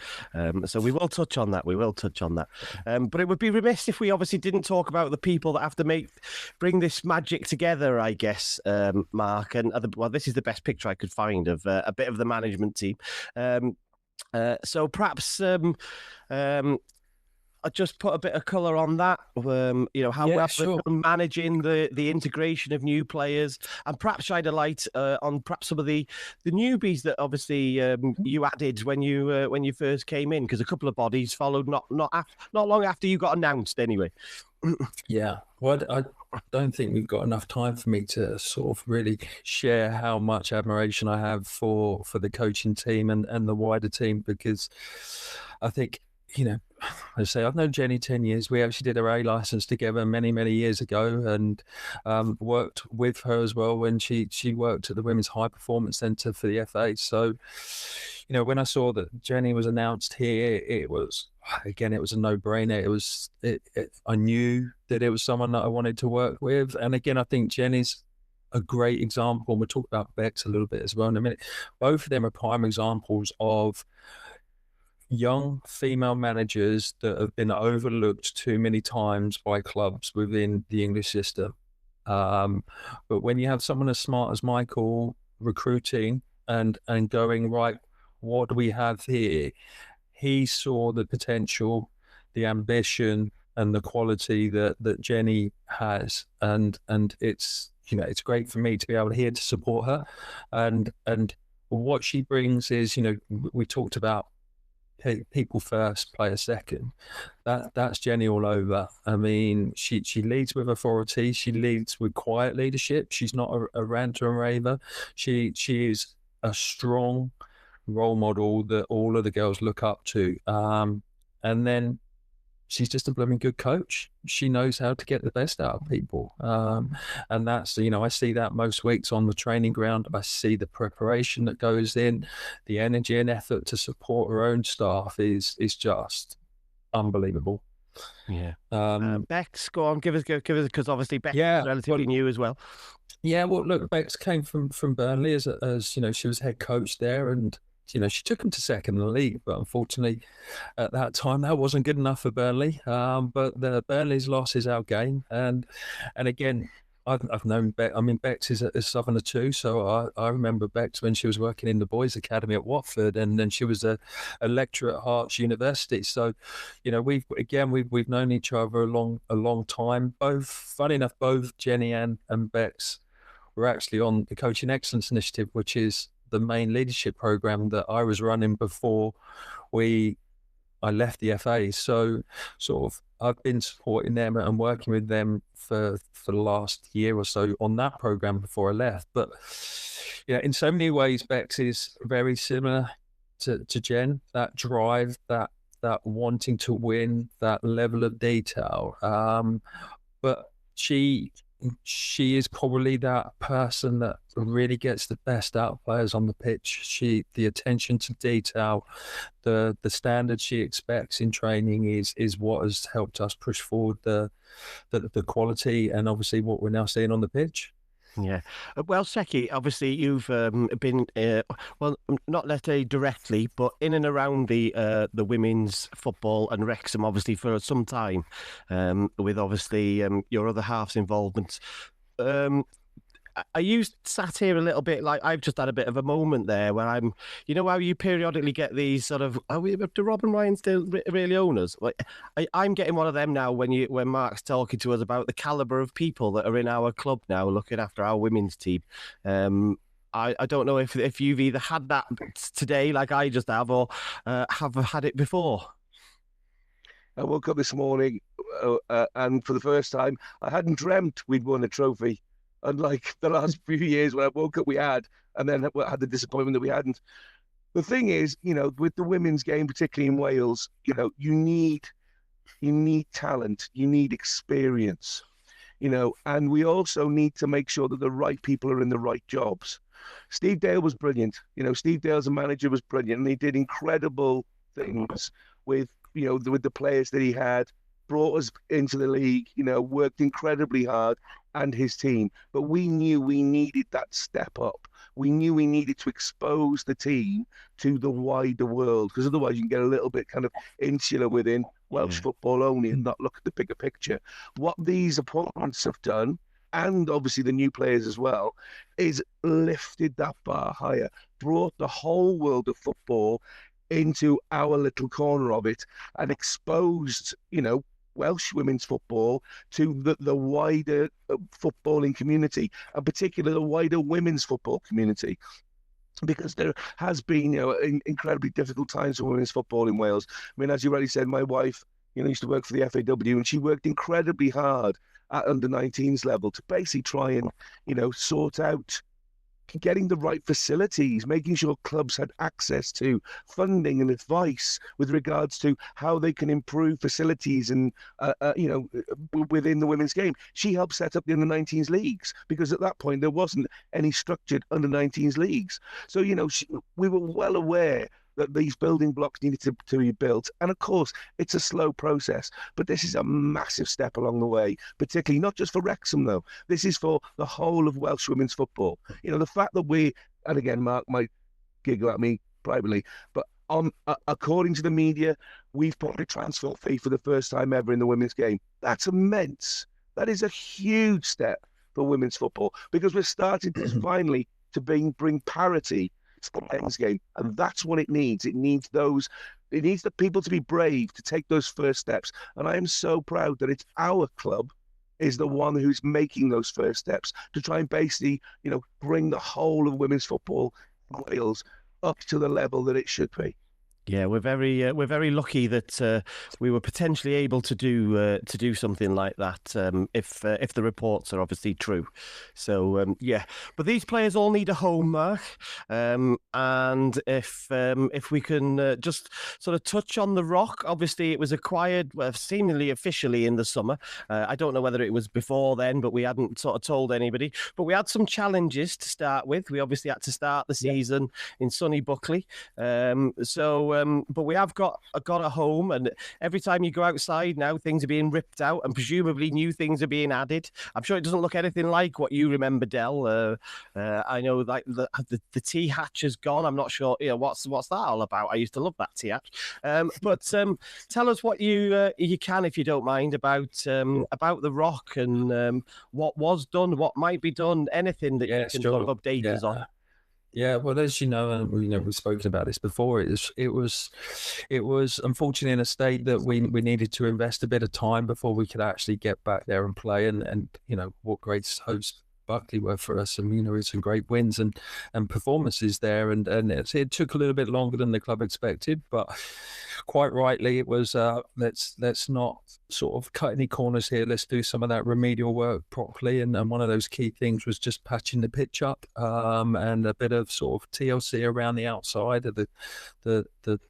So we will touch on that. But it would be remiss if we obviously didn't talk about the people that have to bring this magic together, I guess, Mark. And this is the best picture I could find of a bit of the management team. So perhaps I just put a bit of colour on that. How
sure.
we're managing the integration of new players, and perhaps shine a light on perhaps some of the newbies that obviously you added when you first came in, because a couple of bodies followed not long after you got announced, anyway.
Yeah, well, I don't think we've got enough time for me to sort of really share how much admiration I have for the coaching team and the wider team, because I think, I say I've known Jenny 10 years. We actually did her A license together many, many years ago, and worked with her as well when she worked at the Women's High Performance Centre for the FA. So, when I saw that Jenny was announced here, it was a no-brainer. I knew that it was someone that I wanted to work with. And again, I think Jenny's a great example. We'll talk about Bex a little bit as well in a minute. Both of them are prime examples of young female managers that have been overlooked too many times by clubs within the English system. But when you have someone as smart as Michael recruiting and going, right, what do we have here? He saw the potential, the ambition, and the quality that Jenny has, and it's great for me to be able to support her, and what she brings is, we talked about people first, player second. That's Jenny all over. I mean, she leads with authority. She leads with quiet leadership. She's not a ranter and raver. She is a strong role model that all of the girls look up to. And then she's just a blooming good coach. She knows how to get the best out of people. And that's, I see that most weeks on the training ground. I see the preparation that goes in, the energy and effort to support her own staff is just unbelievable.
Yeah. Bex, go on, give us, because obviously Bex is relatively new as well.
Yeah, well, look, Bex came from Burnley as she was head coach there, and she took him to second in the league, but unfortunately at that time that wasn't good enough for Burnley. But the Burnley's loss is our game, and again, I've known Bex. I mean, Bex is a Southerner too, so I remember Bex when she was working in the boys' academy at Watford, and then she was a lecturer at Hearts University. So, we've known each other a long time. Funny enough, both Jenny and Bex were actually on the Coaching Excellence Initiative, which is the main leadership program that I was running before I left the FA. So sort of I've been supporting them and working with them for the last year or so on that program before I left. But in so many ways, Bex is very similar to Jen. That drive, that wanting to win, that level of detail. But she is probably that person that really gets the best out of players on the pitch. The attention to detail, the standard she expects in training is what has helped us push forward the quality and obviously what we're now seeing on the pitch.
Yeah. Well, Seki, obviously you've been well, not let's say directly, but in and around the women's football and Wrexham, obviously for some time, with obviously your other half's involvement. Um, are you sat here a little bit like I've just had a bit of a moment there where I'm, you know, how you periodically get these sort of, do Rob and Ryan still really own us? Like, I'm getting one of them now when Mark's talking to us about the calibre of people that are in our club now looking after our women's team. I don't know if you've either had that today like I just have or have had it before.
I woke up this morning and for the first time, I hadn't dreamt we'd won a trophy. Unlike the last few years when I woke up, we had, and then had the disappointment that we hadn't. The thing is, you know, with the women's game, particularly in Wales, you know, you need talent, you need experience, you know, and we also need to make sure that the right people are in the right jobs. Steve Dale was brilliant. You know, Steve Dale as a manager was brilliant, and he did incredible things with, you know, with the players that he had, brought us into the league, you know, worked incredibly hard, and his team. But we knew we needed that step up. We knew we needed to expose the team to the wider world, because otherwise you can get a little bit kind of insular within Welsh football only and not look at the bigger picture. What these appointments have done, and obviously the new players as well, is lifted that bar higher, brought the whole world of football into our little corner of it, and exposed, you know, Welsh women's football to the wider footballing community, and particularly the wider women's football community. Because there has been, you know, incredibly difficult times for women's football in Wales. I mean, as you already said, my wife, you know, used to work for the FAW, and she worked incredibly hard at under-19s level to basically try and, you know, sort out getting the right facilities, making sure clubs had access to funding and advice with regards to how they can improve facilities and, you know, within the women's game. She helped set up the under-19s leagues, because at that point there wasn't any structured under-19s leagues. So, you know, we were well aware that these building blocks needed to be built. And of course, it's a slow process, but this is a massive step along the way, particularly not just for Wrexham, though. This is for the whole of Welsh women's football. You know, the fact that and again, Mark might giggle at me privately, but according to the media, we've put a transfer fee for the first time ever in the women's game. That's immense. That is a huge step for women's football, because we're starting to finally to bring parity to the men's game, and that's what it needs. It needs the people to be brave to take those first steps, and I am so proud that it's our club is the one who's making those first steps to try and basically, you know, bring the whole of women's football in Wales up to the level that it should be.
Yeah, we're very lucky that we were potentially able to do something like that if the reports are obviously true. So yeah, but these players all need a home, Mark. And if we can just sort of touch on the Rock. Obviously, it was acquired seemingly officially in the summer. I don't know whether it was before then, but we hadn't sort of told anybody. But we had some challenges to start with. We obviously had to start the season in sunny Buckley. But we have got a home, and every time you go outside now, things are being ripped out, and presumably new things are being added. I'm sure it doesn't look anything like what you remember, Del. I know like the tea hatch has gone. I'm not sure, you know, what's that all about. I used to love that tea hatch. But tell us what you can, if you don't mind, about the Rock and what was done, what might be done, anything that you can sort of update us on.
Yeah, well, as you know, we've spoken about this before. It was unfortunately in a state that we needed to invest a bit of time before we could actually get back there and play. And you know, what great hosts Buckley were for us, and you know, it's some great wins and performances there. And it took a little bit longer than the club expected, but quite rightly, it was let's not sort of cut any corners here. Let's do some of that remedial work properly. And one of those key things was just patching the pitch up and a bit of sort of TLC around the outside of the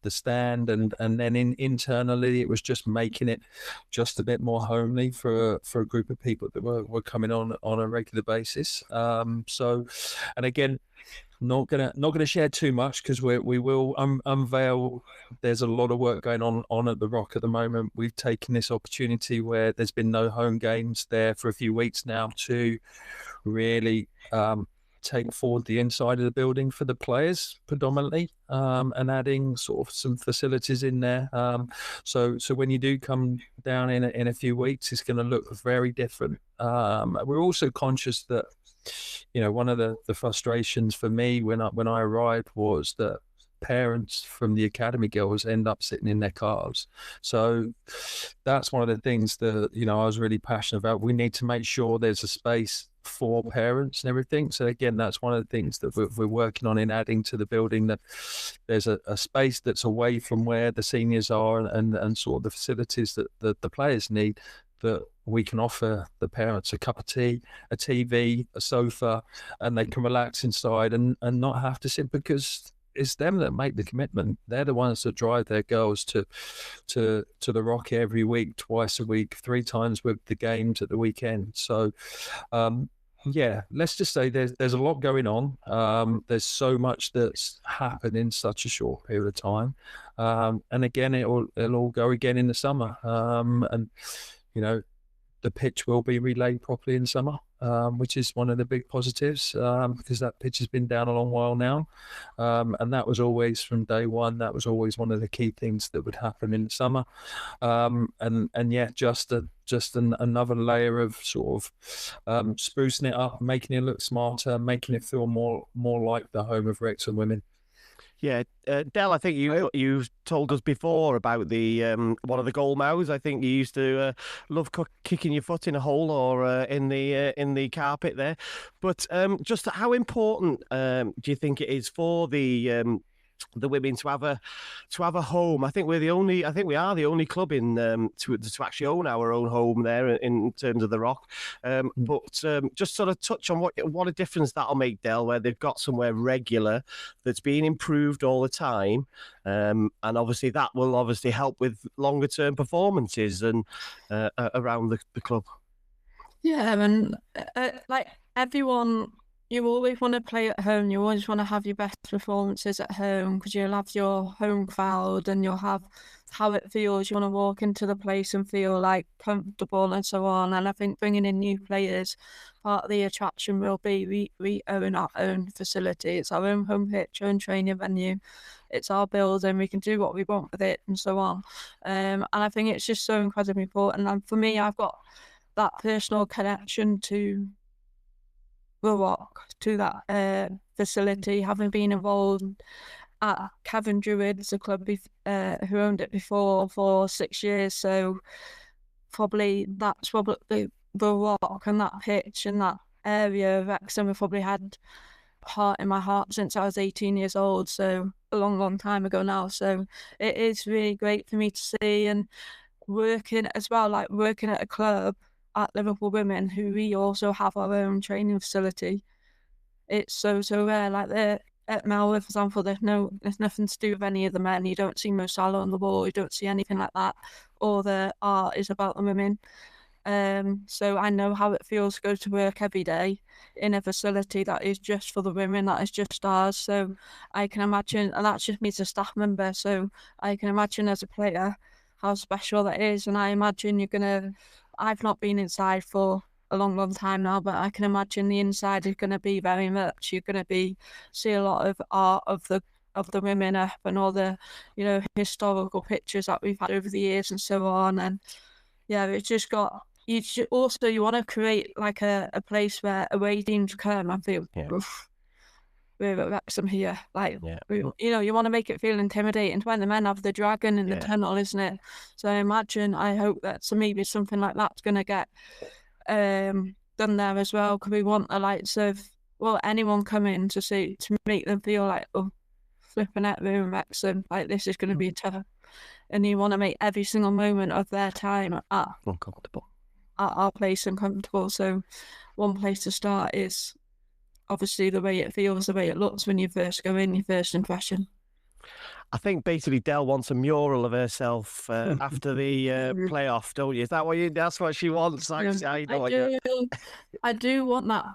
stand, and then internally it was just making it just a bit more homely for a group of people that were coming on a regular basis. So, and again, not gonna share too much because we will unveil. There's a lot of work going on at the Rock at the moment. We've taken this opportunity where there's been no home games there for a few weeks now to really take forward the inside of the building for the players predominantly, and adding sort of some facilities in there. So when you do come down in a few weeks, it's going to look very different. We're also conscious that, one of the frustrations for me when I arrived was that parents from the academy girls end up sitting in their cars. So that's one of the things that, I was really passionate about. We need to make sure there's a space for parents and everything. So again, that's one of the things that we're working on in adding to the building, that there's a space that's away from where the seniors are and sort of the facilities that the players need, that we can offer the parents a cup of tea, a TV, a sofa, and they can relax inside and not have to sit, because it's them that make the commitment. They're the ones that drive their girls to the Rock every week, twice a week, 3 times with the games at the weekend. So, let's just say there's a lot going on. There's so much that's happened in such a short period of time. And again, it'll all go again in the summer. And the pitch will be relayed properly in summer, which is one of the big positives, because that pitch has been down a long while now. And that was always, from day one, that was always one of the key things that would happen in the summer. Just another layer of sort of sprucing it up, making it look smarter, making it feel more like the home of Wrexham Women.
Yeah, Del, I think you told us before about the one of the goal mouths. I think you used to love kicking your foot in a hole or in the carpet there. But just how important do you think it is for the women to have a home? I think we are the only club in to actually own our own home there in terms of the Rock. But just sort of touch on what a difference that'll make, Del, where they've got somewhere regular that's being improved all the time, and obviously that will help with longer term performances and around the club.
Yeah, and like everyone, you always want to play at home. You always want to have your best performances at home, because you'll have your home crowd and you'll have how it feels. You want to walk into the place and feel like comfortable and so on. And I think bringing in new players, part of the attraction will be we own our own facility. It's our own home pitch, own training venue. It's our building. We can do what we want with it and so on. And I think it's just so incredibly important. And for me, I've got that personal connection to the Rock, to that facility, having been involved at Kevin Druids, the club who owned it before, for 6 years. So that's probably the Rock and that pitch and that area of Wrexham have probably had heart in my heart since I was 18 years old. So a long time ago now. So it is really great for me to see, and working as well, like working at a club at Liverpool Women, who we also have our own training facility. It's so rare. Like at Melwood, for example, there's nothing to do with any of the men. You don't see Mo Salah on the wall. You don't see anything like that. All the art is about the women. So I know how it feels to go to work every day in a facility that is just for the women, that is just ours. So I can imagine, and that's just me as a staff member, so I can imagine as a player how special that is. And I imagine I've not been inside for a long time now, but I can imagine the inside is going to be very much, you're going to see a lot of art of the women up, and all the historical pictures that we've had over the years and so on. And yeah, it's just got, you want to create like a place where away teams come and feel, we're at Wrexham here. Like, you want to make it feel intimidating. When the men have the dragon in the tunnel, isn't it? So I hope that maybe something like that's going to get done there as well, because we want the likes of, anyone coming to make them feel like, flipping out, we're in Wrexham, like this is going to be tough. And you want to make every single moment of their time at our place uncomfortable. So one place to start is obviously the way it feels, the way it looks when you first go in, your first impression.
I think basically Del wants a mural of herself after the playoff, don't you? Is that that's what she wants? I
do want that.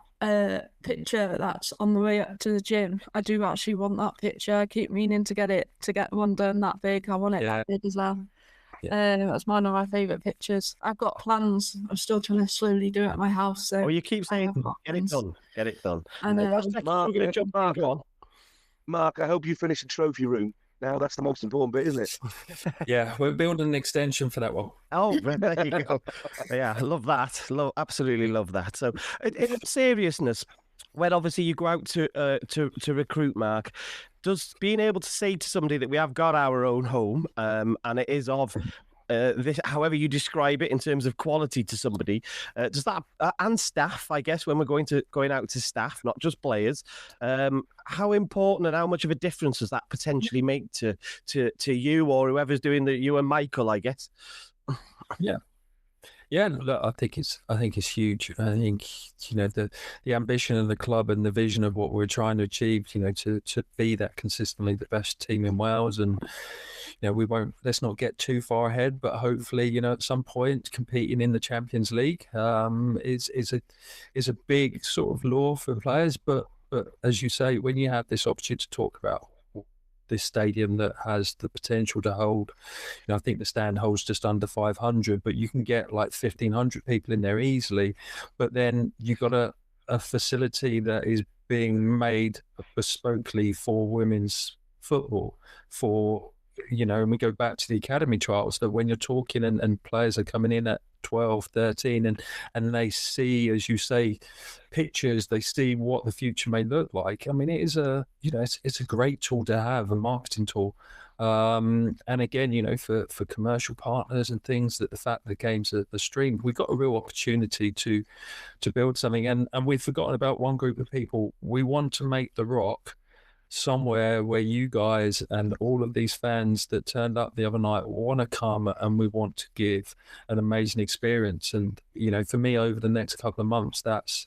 picture that's on the way up to the gym. I do actually want that picture. I keep meaning to get one done that big. I want it that big as well. That's one of my favourite pictures. I've got plans. I'm still trying to slowly do it at my house. So
you keep saying, get it done.
And
Mark, I hope you finish the trophy room. Now that's the most important bit, isn't it?
Yeah, we're building an extension for that one.
Oh, there you go. Yeah, I love that. Absolutely love that. So, in seriousness, when obviously you go out to recruit, Mark, does being able to say to somebody that we have got our own home, and it is of this, however you describe it in terms of quality to somebody, does that and staff, I guess, when we're going out to staff, not just players, how important and how much of a difference does that potentially make to you or whoever's doing you and Michael, I guess?
Yeah, look, I think it's huge. I think the ambition of the club and the vision of what we're trying to achieve. To be that consistently the best team in Wales, and we won't. Let's not get too far ahead, but hopefully, at some point, competing in the Champions League is a big sort of law for players. But as you say, when you have this opportunity to talk about this stadium that has the potential to hold, I think the stand holds just under 500, but you can get like 1,500 people in there easily. But then you've got a facility that is being made bespokely for women's football, and we go back to the Academi trials, that when you're talking and players are coming in at 12, 13, and they see, as you say, pictures, they see what the future may look like. I mean, it is it's a great tool to have, a marketing tool. And again, for commercial partners and things, that the fact that games are streamed, we've got a real opportunity to build something. And we've forgotten about one group of people. We want to make the Rock somewhere where you guys and all of these fans that turned up the other night want to come, and we want to give an amazing experience. And for me, over the next couple of months, that's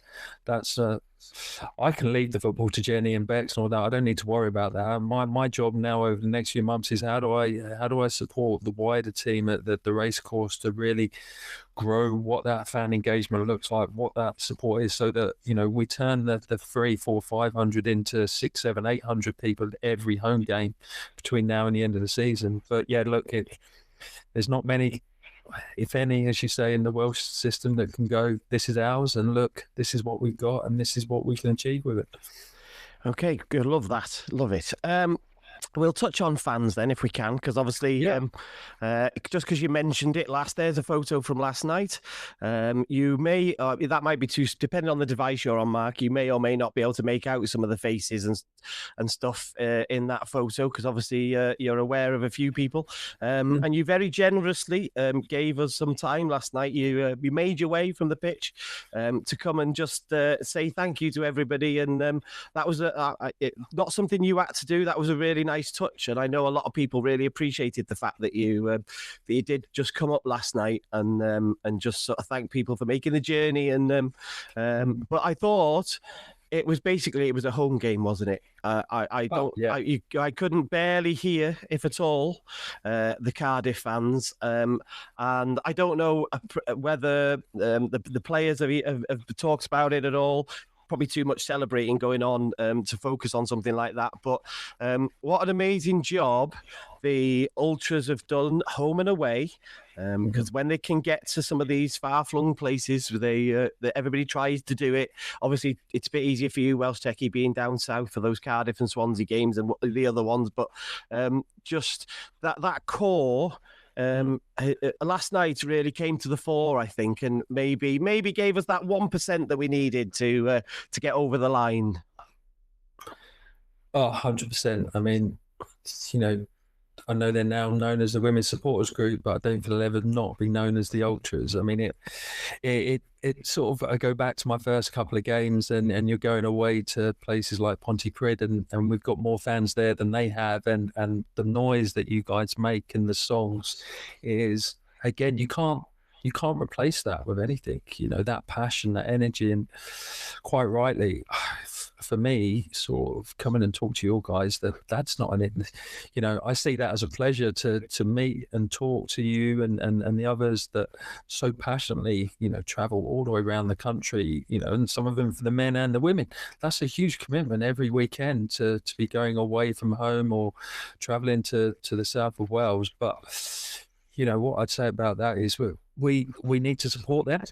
I can leave the football to Jenny and Bex and all that. I don't need to worry about that. My job now over the next few months is how do I support the wider team at the race course to really grow what that fan engagement looks like, what that support is, so that we turn the 300, 400, 500 into 600, 700, 800 people at every home game between now and the end of the season. But yeah, look, there's not many, if any, as you say, in the Welsh system that can go, this is ours, and look, this is what we've got, and this is what we can achieve with it.
Okay, good. Love that. Love it. We'll touch on fans then, if we can, because obviously, just because you mentioned it there's a photo from last night. You may, that might be too, depending on the device you're on, Mark, you may or may not be able to make out some of the faces and stuff in that photo, because obviously you're aware of a few people. And you very generously gave us some time last night. You made your way from the pitch to come and just say thank you to everybody. And that was not something you had to do. That was a really nice touch, and I know a lot of people really appreciated the fact that you did just come up last night and just sort of thank people for making the journey. And but I thought it was a home game, wasn't it? I couldn't barely hear, if at all, the Cardiff fans, and I don't know whether the players have talked about it at all. Probably too much celebrating going on to focus on something like that. But what an amazing job the Ultras have done, home and away, because when they can get to some of these far-flung places, everybody tries to do it. Obviously, it's a bit easier for you, Welsh Techie, being down south for those Cardiff and Swansea games and the other ones. But just that core... last night really came to the fore, I think, and maybe gave us that 1% that we needed to get over the line.
Oh, 100%. I mean, I know they're now known as the Women's Supporters Group, but I don't think they'll ever not be known as the Ultras. I mean, it sort of, I go back to my first couple of games, and you're going away to places like Pontypridd, and we've got more fans there than they have, and the noise that you guys make and the songs is, again, you can't you can't replace that with anything. That passion, that energy, and quite rightly, for me, sort of coming and talk to your guys, that's not I see that as a pleasure to meet and talk to you and the others that so passionately, travel all the way around the country, and some of them for the men and the women. That's a huge commitment every weekend to be going away from home or traveling to the south of Wales. But, what I'd say about that is we need to support that.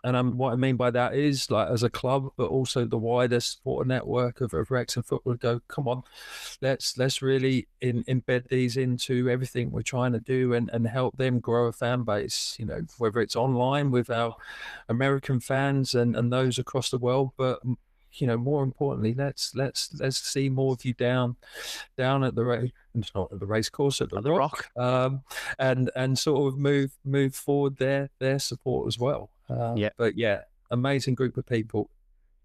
And what I mean by that is, like, as a club, but also the wider supporter network of Wrexham football, go, come on, let's really embed these into everything we're trying to do and help them grow a fan base, whether it's online with our American fans and those across the world, but more importantly, let's see more of you down at the not at the race course, at the Rock. And sort of move forward their support as well. But amazing group of people.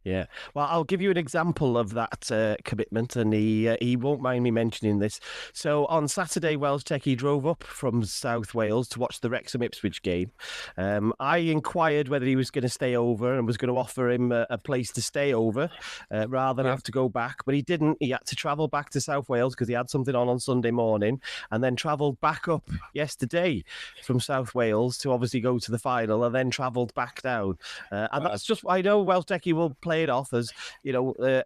Yeah. Well, I'll give you an example of that commitment, and he won't mind me mentioning this. So on Saturday, Welsh Techie drove up from South Wales to watch the Wrexham Ipswich game. I inquired whether he was going to stay over and was going to offer him a place to stay over rather than have to go back, but he didn't. He had to travel back to South Wales because he had something on Sunday morning, and then travelled back up yesterday from South Wales to obviously go to the final, and then travelled back down. And that's just, I know Welsh Techie will play it off as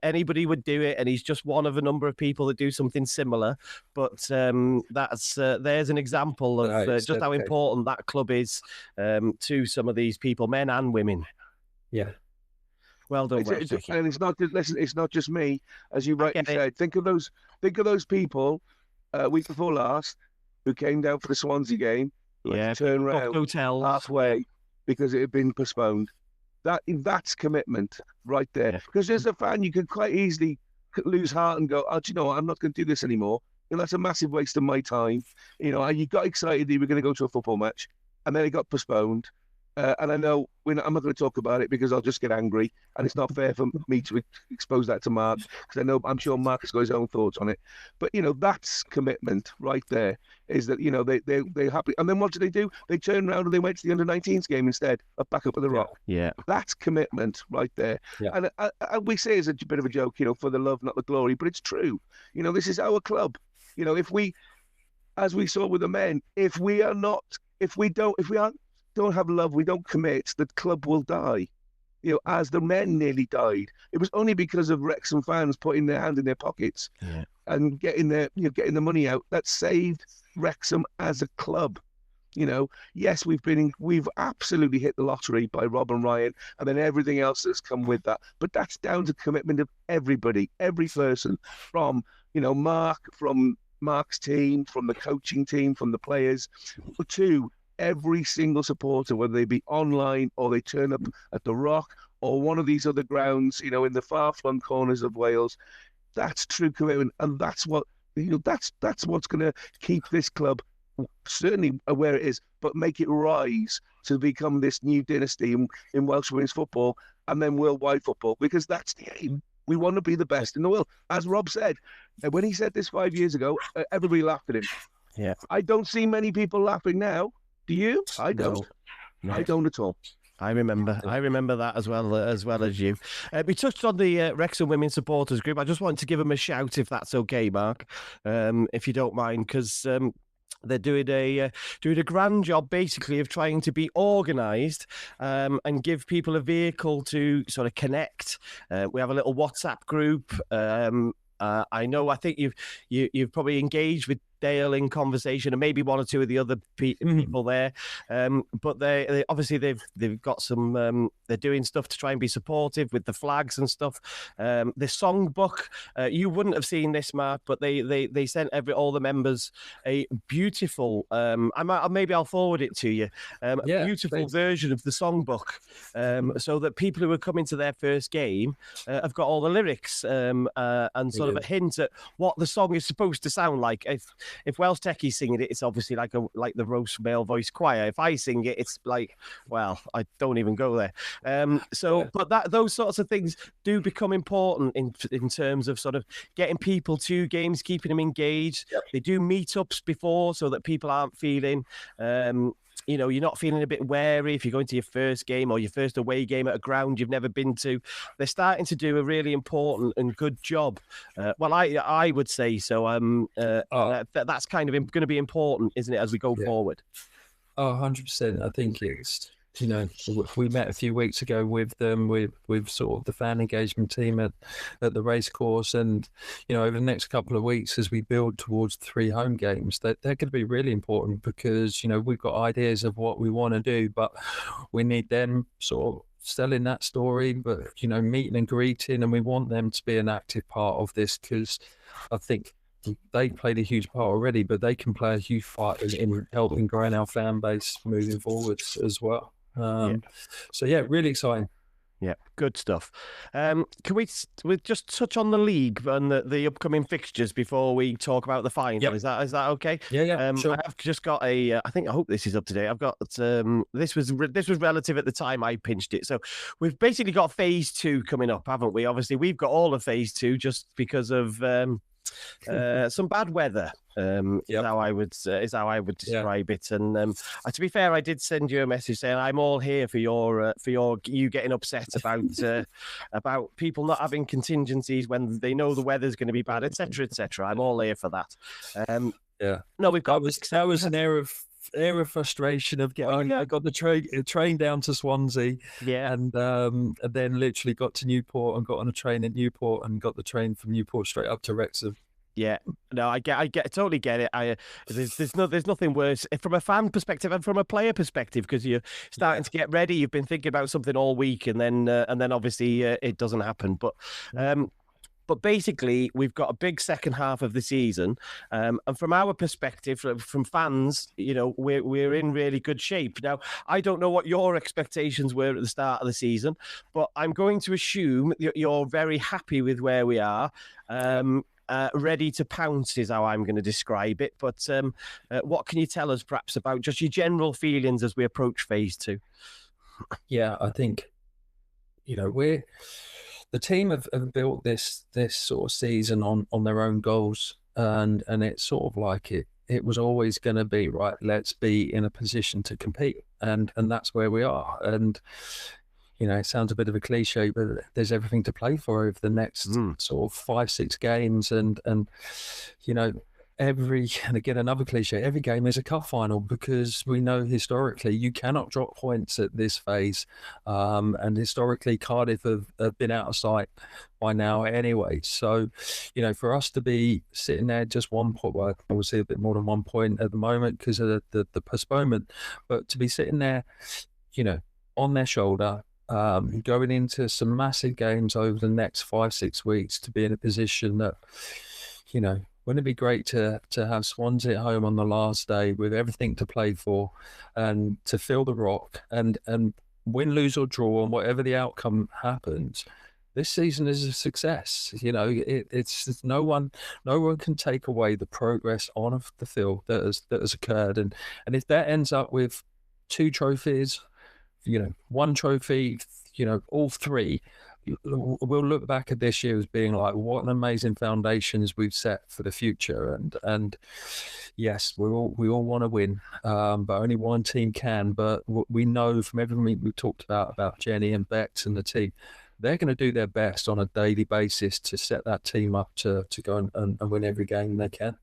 anybody would do it, and he's just one of a number of people that do something similar, but that's there's an example of just how important that club is to some of these people, men and women. Well done.
And it's not just, listen, it's not just me, as you rightly said. Think of those people week before last who came down for the Swansea game, turned around
hotels
halfway because it had been postponed. That's commitment right there. Because as a fan, you could quite easily lose heart and go, "Oh, do you know what? I'm not going to do this anymore." That's a massive waste of my time. You got excited that you were going to go to a football match, and then it got postponed. And I know I'm not going to talk about it because I'll just get angry, and it's not fair for me to expose that to Mark, because I'm sure Mark's got his own thoughts on it. But that's commitment right there. Is that they're happy, and then what do? They turned around and they went to the under-19s game instead, back up at the Rock. That's commitment right there. And we say it's a bit of a joke, for the love, not the glory, but it's true. This is our club. If we, as we saw with the men, if we don't have love, we don't commit, the club will die. As the men nearly died. It was only because of Wrexham fans putting their hand in their pockets and getting the money out that saved Wrexham as a club. Yes, we've absolutely hit the lottery by Rob and Ryan, and then everything else that's come with that. But that's down to commitment of everybody, every person, from Mark, from Mark's team, from the coaching team, from the players, to every single supporter, whether they be online or they turn up at the Rock or one of these other grounds, in the far-flung corners of Wales. That's true commitment, and that's what that's what's going to keep this club certainly where it is, but make it rise to become this new dynasty in Welsh women's football and then worldwide football, because that's the aim. We want to be the best in the world. As Rob said, when he said this 5 years ago, everybody laughed at him. I don't see many people laughing now. Do you? I don't. No. I don't at all.
I remember that as well as you. We touched on the Wrexham Women supporters group. I just wanted to give them a shout, if that's okay, Mark, if you don't mind, because they're doing a grand job, basically, of trying to be organised and give people a vehicle to sort of connect. We have a little WhatsApp group. I think you've probably engaged with Dale in conversation, and maybe one or two of the other people there. But they obviously they've got some. They're doing stuff to try and be supportive with the flags and stuff. The songbook, you wouldn't have seen this, Mark, but they sent all the members a beautiful. Maybe I'll forward it to you. Beautiful version of the songbook, so that people who are coming to their first game have got all the lyrics and sort of a hint at what the song is supposed to sound like. If Welsh Techie's singing it, it's obviously like the roast male voice choir. If I sing it, it's like, well, I don't even go there. But those sorts of things do become important in terms of sort of getting people to games, keeping them engaged. They do meetups before so that people aren't feeling you're not feeling a bit wary if you're going to your first game or your first away game at a ground you've never been to. They're starting to do a really important and good job. Well, I would say so. That's kind of going to be important, isn't it, as we go forward?
Oh, 100%. I think it's, we met a few weeks ago with them, with sort of the fan engagement team at the racecourse, and over the next couple of weeks as we build towards 3 home games, they're going to be really important because we've got ideas of what we want to do, but we need them sort of selling that story, but meeting and greeting, and we want them to be an active part of this because I think they played a huge part already, but they can play a huge part in helping growing our fan base moving forwards as well. So yeah, really exciting.
Yeah, good stuff. Can we just touch on the league and the upcoming fixtures before we talk about the final? Yep. Is that okay?
Yeah. Sure.
I've just got I hope this is up to date. I've got this was relative at the time I pinched it. So we've basically got phase 2 coming up, haven't we? Obviously, we've got all of phase 2 just because of some bad weather. Is how I would describe it. And to be fair, I did send you a message saying I'm all here for you getting upset about people not having contingencies when they know the weather's going to be bad, etc., etc. I'm all here for that. No, we've got
that was an air of frustration of getting. I got the train down to Swansea, and then literally got to Newport and got on a train at Newport and got the train from Newport straight up to Wrexham.
Yeah, no, I totally get it. There's nothing worse from a fan perspective and from a player perspective because you're starting to get ready. You've been thinking about something all week, and then obviously it doesn't happen. But basically, we've got a big second half of the season, and from our perspective, from fans, we're in really good shape. Now, I don't know what your expectations were at the start of the season, but I'm going to assume you're very happy with where we are. Ready to pounce is how I'm going to describe it. But what can you tell us perhaps about just your general feelings as we approach phase 2?
Yeah, I think, the team have built this sort of season on their own goals. And it's sort of like it was always going to be, right, let's be in a position to compete. And that's where we are. And it sounds a bit of a cliche, but there's everything to play for over the next sort of 5-6 games. And and again, another cliche, every game is a cup final because we know historically you cannot drop points at this phase. And historically, Cardiff have been out of sight by now anyway. So, for us to be sitting there just 1 point, well, obviously a bit more than 1 point at the moment because of the postponement, but to be sitting there, on their shoulder, going into some massive games over the next 5-6 weeks to be in a position that, wouldn't it be great to have Swansea at home on the last day with everything to play for and to fill the Rock and win, lose or draw, and whatever the outcome happens, this season is a success. It's no one can take away the progress on the field that has occurred, and if that ends up with 2 trophies, 1 trophy, all 3, we'll look back at this year as being like, what an amazing foundations we've set for the future. And yes, we all want to win, but only one team can. But we know from everything we've talked about Jenny and Bex and the team, they're going to do their best on a daily basis to set that team up to go and win every game they can.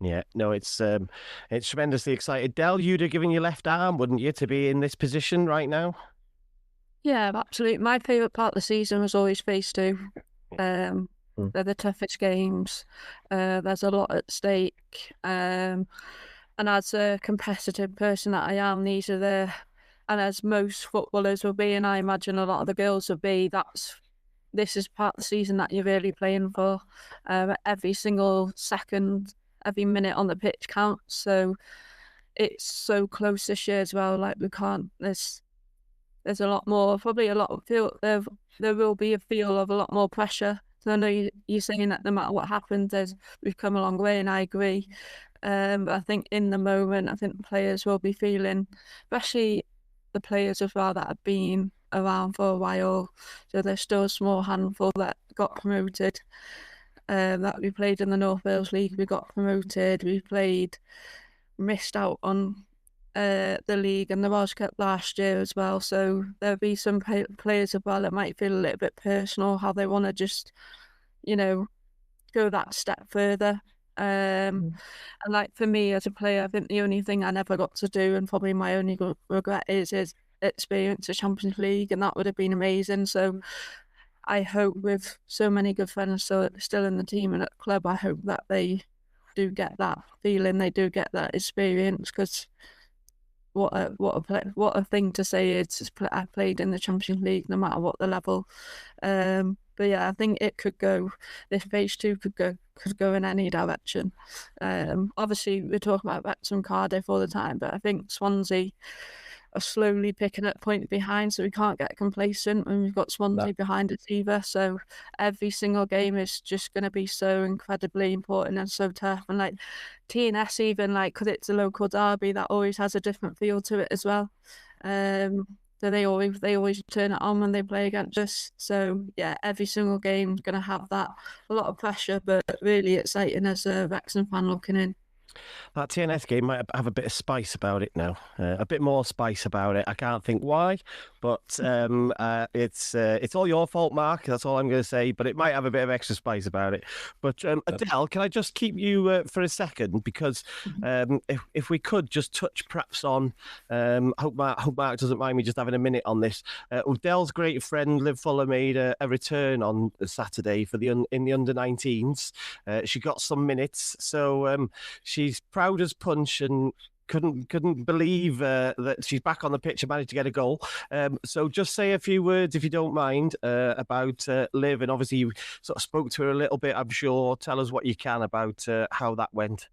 Yeah, no, it's tremendously excited. Del, you'd have given your left arm, wouldn't you, to be in this position right now?
Yeah, absolutely. My favourite part of the season was always phase 2. They're the toughest games. There's a lot at stake. And as a competitive person that I am, and as most footballers will be, and I imagine a lot of the girls will be, this is part of the season that you're really playing for. Every single second, every minute on the pitch counts. So it's so close this year as well. Like, there's a lot more, probably a lot of feel. There will be a feel of a lot more pressure. So I know you're saying that no matter what happens, we've come a long way, and I agree. But I think in the moment, I think the players will be feeling, especially the players as well that have been around for a while. So there's still a small handful that got promoted. That we played in the North Wales League, we got promoted. We missed out on the league and the Welsh Cup last year as well. So there'll be some players as well that might feel a little bit personal, how they want to just, go that step further. And like for me as a player, I think the only thing I never got to do, and probably my only regret, is experience the Champions League, and that would have been amazing. So I hope, with so many good friends still in the team and at the club, I hope that they do get that feeling, they do get that experience, because what a thing to say is I played in the Champions League no matter what the level. But yeah, I think it could go. This phase 2 could go in any direction. Obviously, we're talking about Wrexham, Cardiff all the time, but I think Swansea are slowly picking up points behind, so we can't get complacent when we've got Swansea behind us either. So every single game is just going to be so incredibly important and so tough. And like TNS, even like, because it's a local derby, that always has a different feel to it as well. So they always turn it on when they play against us. So yeah, every single game is going to have that, a lot of pressure, but really exciting as a Wrexham fan looking in.
That TNS game might have a bit of spice about it now, a bit more spice about it. I can't think why, but it's all your fault, Mark. That's all I'm going to say. But it might have a bit of extra spice about it. But Adele, can I just keep you for a second? Because if we could just touch perhaps on, hope Mark doesn't mind me just having a minute on this. Adele's great friend Liv Fuller made a return on Saturday for in the under-19s. She got some minutes, so she's proud as punch and couldn't believe that she's back on the pitch and managed to get a goal. So just say a few words, if you don't mind, about Liv. And obviously you sort of spoke to her a little bit, I'm sure. Tell us what you can about how that went.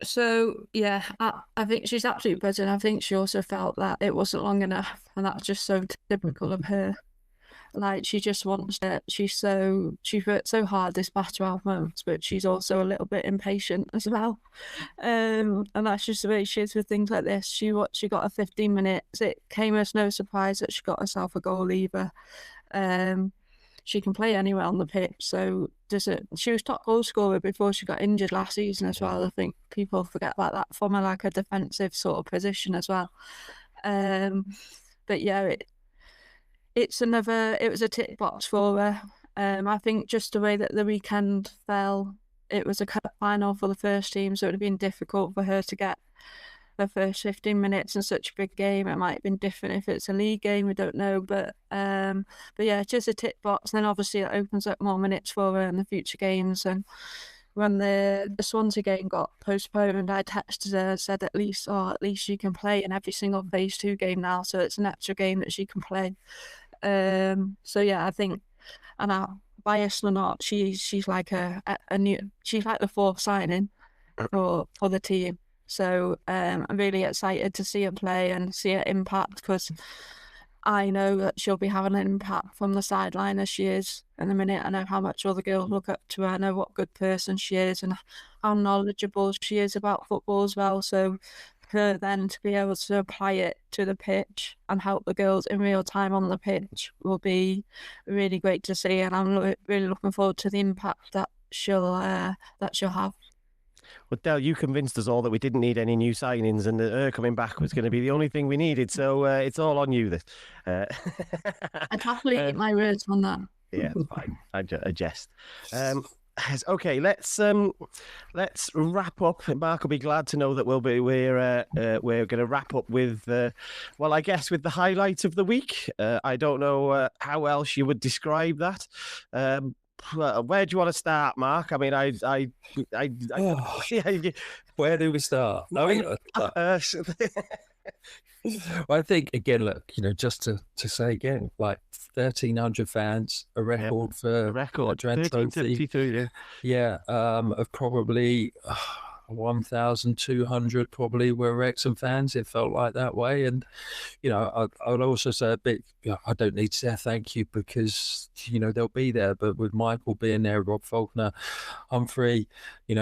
So yeah, I think she's absolutely buzzing. I think she also felt that it wasn't long enough, and that's just so typical of her. Like, she just wants it. She's worked so hard this past 12 months, but she's also a little bit impatient as well. And that's just the way she is with things like this. She got her 15 minutes. It came as no surprise that she got herself a goal either. She can play anywhere on the pitch. So she was top goal scorer before she got injured last season as well. I think people forget about that, from like a defensive sort of position as well. But yeah, it was a tick box for her. I think just the way that the weekend fell, it was a cup final for the first team, so it would have been difficult for her to get the first 15 minutes in such a big game. It might have been different if it's a league game, we don't know. But yeah, it's just a tick box. And then obviously it opens up more minutes for her in the future games. And when the Swansea game got postponed, I texted her and said, at least she can play in every single phase 2 game now, so it's an extra game that she can play. So yeah, I think, and biased or not, she's like she's like the fourth signing for the team. So I'm really excited to see her play and see her impact, because I know that she'll be having an impact from the sideline as she is in a minute. I know how much other girls look up to her. I know what a good person she is and how knowledgeable she is about football as well. So her then to be able to apply it to the pitch and help the girls in real time on the pitch will be really great to see, and I'm really looking forward to the impact that she'll have.
Well, Del, you convinced us all that we didn't need any new signings, and that her coming back was going to be the only thing we needed. So it's all on you. This.
I'd happily eat my words on that.
Yeah, it's fine. I jest. Okay, let's wrap up. Mark will be glad to know that we're going to wrap up with well, I guess with the highlight of the week. I don't know how else you would describe that. Where do you want to start, Mark? I mean,
where do we start? I think, again, look, just to say again, like 1,300 fans, a record for Adran Trophy. Yeah, of probably 1,200 probably were Wrexham fans. It felt like that way. And, I would also say a bit, I don't need to say thank you, because, they'll be there. But with Michael being there, Rob Faulkner, Humphrey,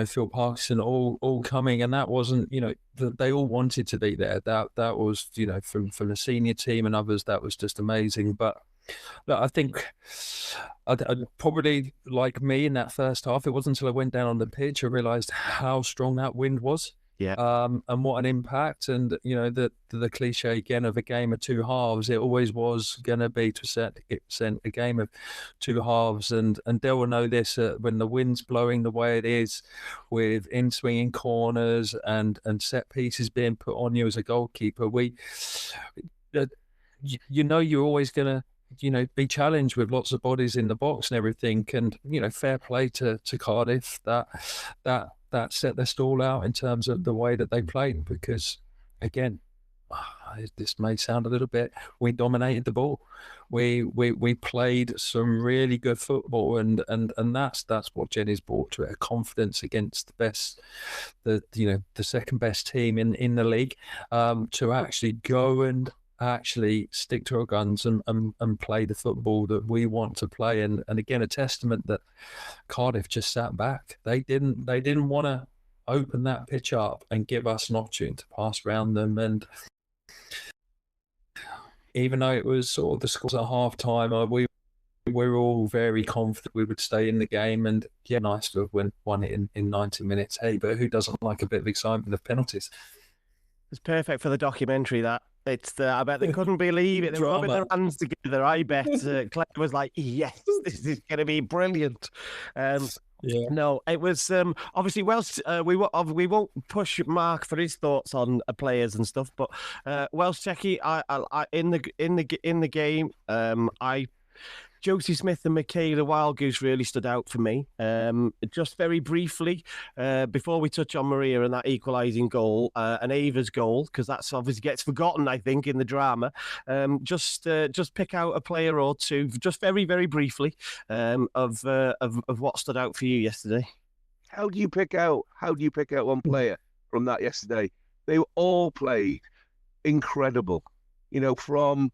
Phil Parkinson, all coming. And that wasn't, they all wanted to be there. That was, from the senior team and others, that was just amazing. But look, I think I'd probably, like me in that first half, it wasn't until I went down on the pitch I realised how strong that wind was.
Yeah.
And what an impact. And, you know, the cliche again of a game of two halves, it always was going to be to a certain extent a game of two halves. And Del will know this, when the wind's blowing the way it is, with in-swinging corners and set pieces being put on you as a goalkeeper, you know you're always going to, you know, be challenged with lots of bodies in the box and everything. And, you know, fair play to Cardiff that set their stall out in terms of the way that they played, because again, this may sound a little bit, we dominated the ball. We played some really good football, and that's what Jenny's brought to it, a confidence against the second best team in the league, to actually go and actually stick to our guns and play the football that we want to play. And again, a testament that Cardiff just sat back. They didn't want to open that pitch up and give us an opportunity to pass around them. And even though it was sort of the scores at half time, we were all very confident we would stay in the game. And yeah, nice to have won it in 90 minutes. Hey, but who doesn't like a bit of excitement of penalties?
It's perfect for the documentary, that. I bet they couldn't believe it. They were rubbing their hands together. I bet Claire was like, yes, this is going to be brilliant.
Yeah.
No, it was obviously Welsh. We won't push Mark for his thoughts on players and stuff, but Welsh Checky, I in the game, Josie Smith and Michaela Wildgoose really stood out for me. Just very briefly, before we touch on Maria and that equalising goal, and Ava's goal, because that's obviously gets forgotten, I think, in the drama. Just pick out a player or two, just very, very briefly, of what stood out for you yesterday.
How do you pick out one player from that yesterday? They all played incredible. You know, from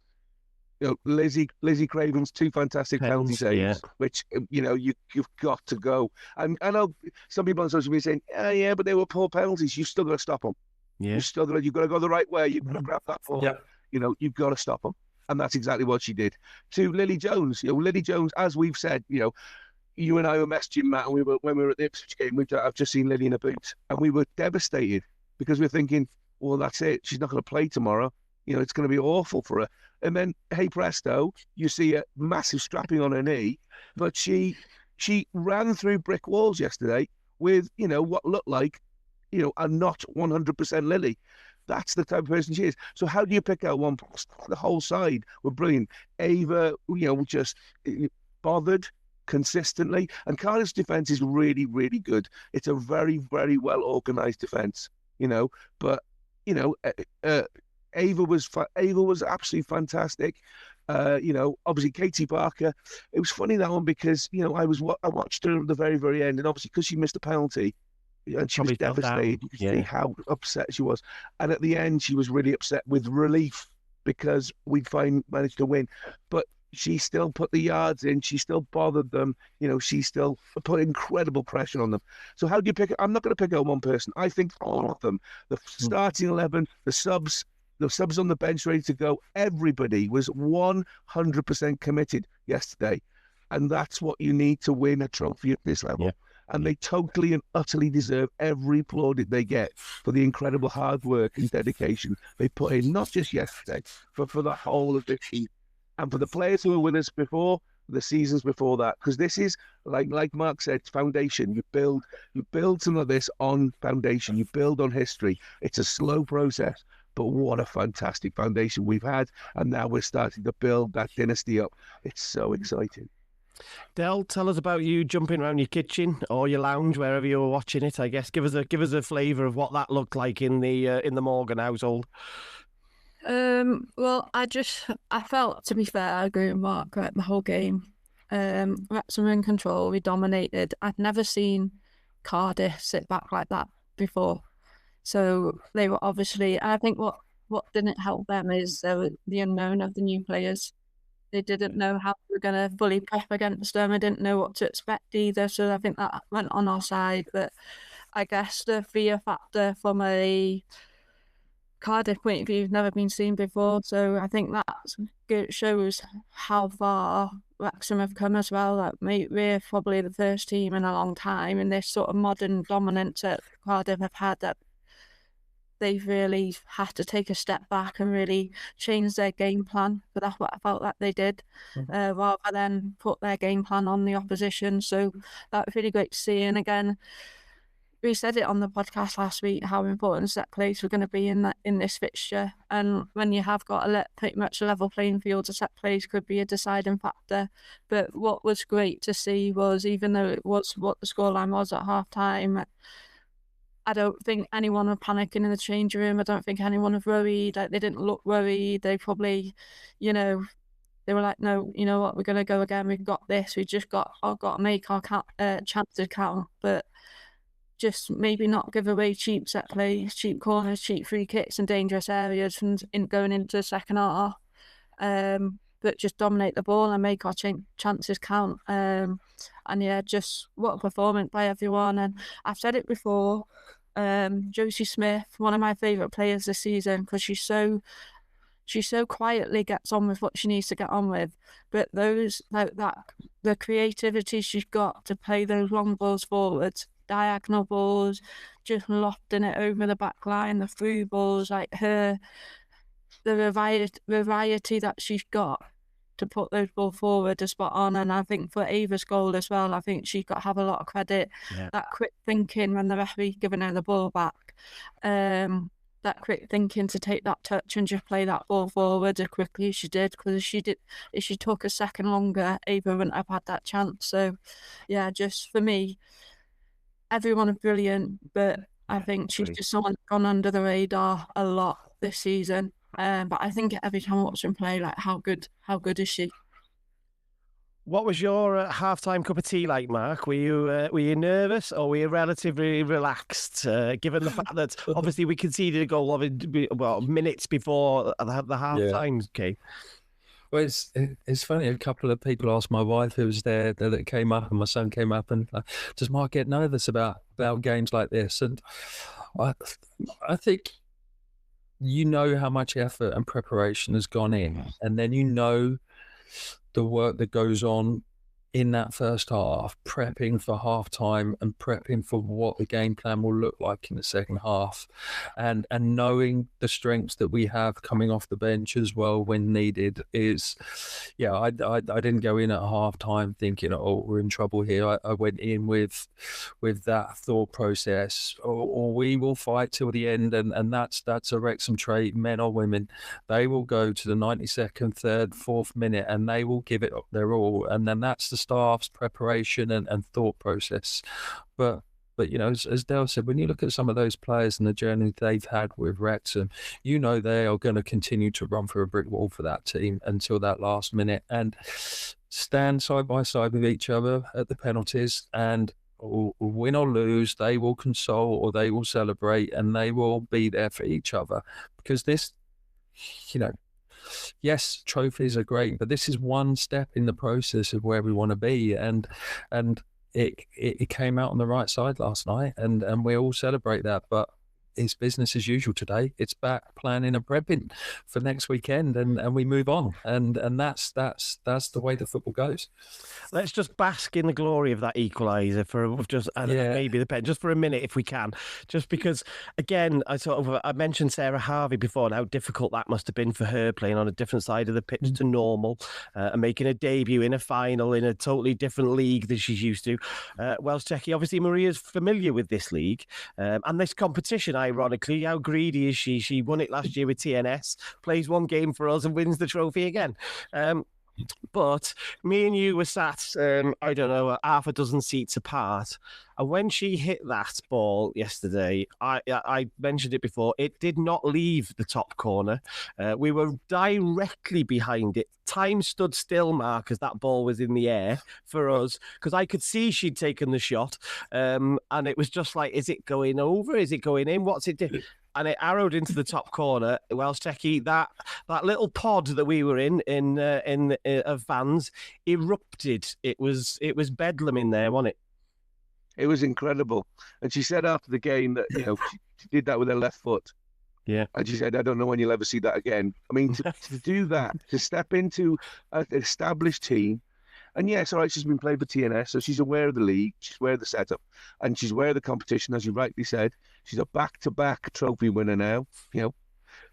Lizzie Craven's two fantastic penalty saves, which, you know, you've got to go. And I know some people on social media saying, yeah, but they were poor penalties. You've still got to stop them. Yeah. You've got to go the right way. You've got to grab that ball. Yeah. You know, you've got to stop them. And that's exactly what she did. To Lily Jones, Lily Jones, as we've said, you and I were messaging Matt, and when we were at the Ipswich game, I've just seen Lily in a boot, and we were devastated because we're thinking, well, that's it. She's not going to play tomorrow. It's going to be awful for her. And then, hey presto, you see a massive strapping on her knee. But she ran through brick walls yesterday with, what looked like, a not 100% Lily. That's the type of person she is. So how do you pick out one person? The whole side were brilliant. Ava, just bothered consistently. And Cardiff's defence is really, really good. It's a very, very well organised defence, But, Ava was absolutely fantastic. Obviously Katie Barker. It was funny, that one, because I watched her at the very, very end, and obviously because she missed a penalty, and she was devastated. You could see how upset she was, and at the end she was really upset with relief because we'd managed to win. But she still put the yards in. She still bothered them. She still put incredible pressure on them. So how do you pick? I'm not going to pick out one person. I think all of them, the starting 11, the subs on the bench ready to go, everybody was 100% committed yesterday. And that's what you need to win a trophy at this level. Yeah. And they totally and utterly deserve every plaudit they get for the incredible hard work and dedication they put in, not just yesterday, but for the whole of the team. And for the players who were with us before, the seasons before that, because this is, like Mark said, foundation. You build some of this on foundation. You build on history. It's a slow process. But what a fantastic foundation we've had. And now we're starting to build that dynasty up. It's so exciting.
Del, tell us about you jumping around your kitchen or your lounge, wherever you were watching it, I guess. Give us a flavour of what that looked like in the Morgan household.
Well, I felt, to be fair, I agree with Mark, right, the whole game. Wrexham were in control, we dominated. I'd never seen Cardiff sit back like that before. So they were obviously, I think what didn't help them is the unknown of the new players. They didn't know how they were going to fully prep against them. I didn't know what to expect either. So I think that went on our side. But I guess the fear factor from a Cardiff point of view has never been seen before. So I think that shows how far Wrexham have come as well. Like, we're probably the first team in a long time, and this sort of modern dominance that Cardiff have had, that they've really had to take a step back and really change their game plan. But that's what I felt like they did, rather than put their game plan on the opposition. So that was really great to see. And again, we said it on the podcast last week how important set plays were going to be in this fixture. And when you have got pretty much a level playing field, the set plays could be a deciding factor. But what was great to see was, even though it was what the scoreline was at half time, I don't think anyone was panicking in the change room. I don't think anyone was worried. Like, they didn't look worried. They probably, they were like, no, you know what, we're going to go again. We've got this. We just got to make our chances count. But just maybe not give away cheap set plays, cheap corners, cheap free kicks and dangerous areas going into the second half. But just dominate the ball and make our chances count. And yeah, just what a performance by everyone. And I've said it before, Josie Smith, one of my favourite players this season, because she so quietly gets on with what she needs to get on with. But the creativity she's got to play those long balls forwards, diagonal balls, just lofting it over the back line, the through balls, like the variety that she's got to put those balls forward is spot on. And I think for Ava's goal as well, I think she's got to have a lot of credit. Yeah. That quick thinking when the referee giving her the ball back, that quick thinking to take that touch and just play that ball forward as quickly as she did, because if she took a second longer, Ava wouldn't have had that chance. So yeah, just for me, everyone is brilliant, but I think she's just someone gone under the radar a lot this season. But I think every time I watch them play, like, how good is she?
What was your half-time cup of tea like, Mark? Were you nervous, or were you relatively relaxed, given the fact that obviously we conceded a goal minutes before the half-time came?
Well, it's funny. A couple of people asked my wife, who was there, that came up, and my son came up, and does Mark get nervous about games like this? And I think how much effort and preparation has gone in, and then the work that goes on in that first half, prepping for half-time and prepping for what the game plan will look like in the second half, and knowing the strengths that we have coming off the bench as well when needed is, I didn't go in at half-time thinking, oh, we're in trouble here. I went in with that thought process, or we will fight till the end, and that's a Wrexham trait, men or women. They will go to the 92nd, 3rd, 4th minute, and they will give it their all, and then that's the staff's preparation and thought process. But as Dale said, when you look at some of those players and the journey they've had with Wrexham, they are going to continue to run through a brick wall for that team until that last minute, and stand side by side with each other at the penalties, and win or lose, they will console or they will celebrate, and they will be there for each other, because this, yes, trophies are great, but this is one step in the process of where we want to be, and it came out on the right side last night, and we all celebrate that. But it's business as usual today. It's back planning and prepping for next weekend, and we move on, and that's the way the football goes.
Let's just bask in the glory of that equaliser maybe the pen, just for a minute if we can, just because again I mentioned Sarah Harvey before and how difficult that must have been for her, playing on a different side of the pitch to normal, and making a debut in a final in a totally different league than she's used to. Welsh Techie, obviously Maria's familiar with this league and this competition. Ironically, how greedy is she? She won it last year with TNS, plays one game for us and wins the trophy again. But me and you were sat, half a dozen seats apart. And when she hit that ball yesterday, I mentioned it before, it did not leave the top corner. We were directly behind it. Time stood still, Mark, as that ball was in the air for us, because I could see she'd taken the shot. And it was just like, is it going over? Is it going in? What's it doing? And it arrowed into the top corner. Welsh Techie, that little pod that we were in of fans erupted. It was bedlam in there, wasn't it?
It was incredible. And she said after the game that she did that with her left foot.
Yeah.
And she said, I don't know when you'll ever see that again. I mean, to do that, to step into an established team And yes, all right, she's been playing for TNS, so she's aware of the league, she's aware of the setup, and she's aware of the competition, as you rightly said. She's a back-to-back trophy winner now. You know,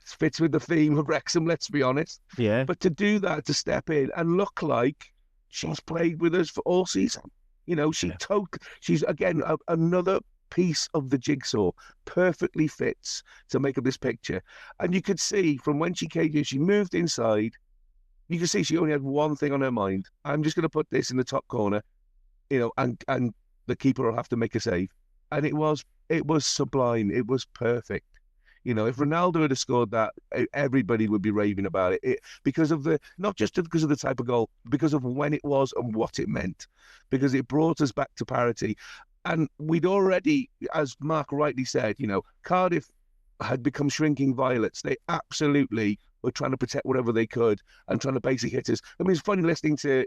it fits with the theme of Wrexham, let's be honest.
Yeah.
But to do that, to step in and look like she's played with us for all season. You know, she's again another piece of the jigsaw, perfectly fits to make up this picture. And you could see from when she came in, she moved inside. You can see she only had one thing on her mind. I'm just going to put this in the top corner, you know, and the keeper will have to make a save. And it was sublime. It was perfect. You know, if Ronaldo had scored that, everybody would be raving about it. Because of not just because of the type of goal, because of when it was and what it meant, because it brought us back to parity. And we'd already, as Mark rightly said, you know, Cardiff had become shrinking violets. They absolutely were trying to protect whatever they could and trying to basically hit us. I mean, it's funny listening to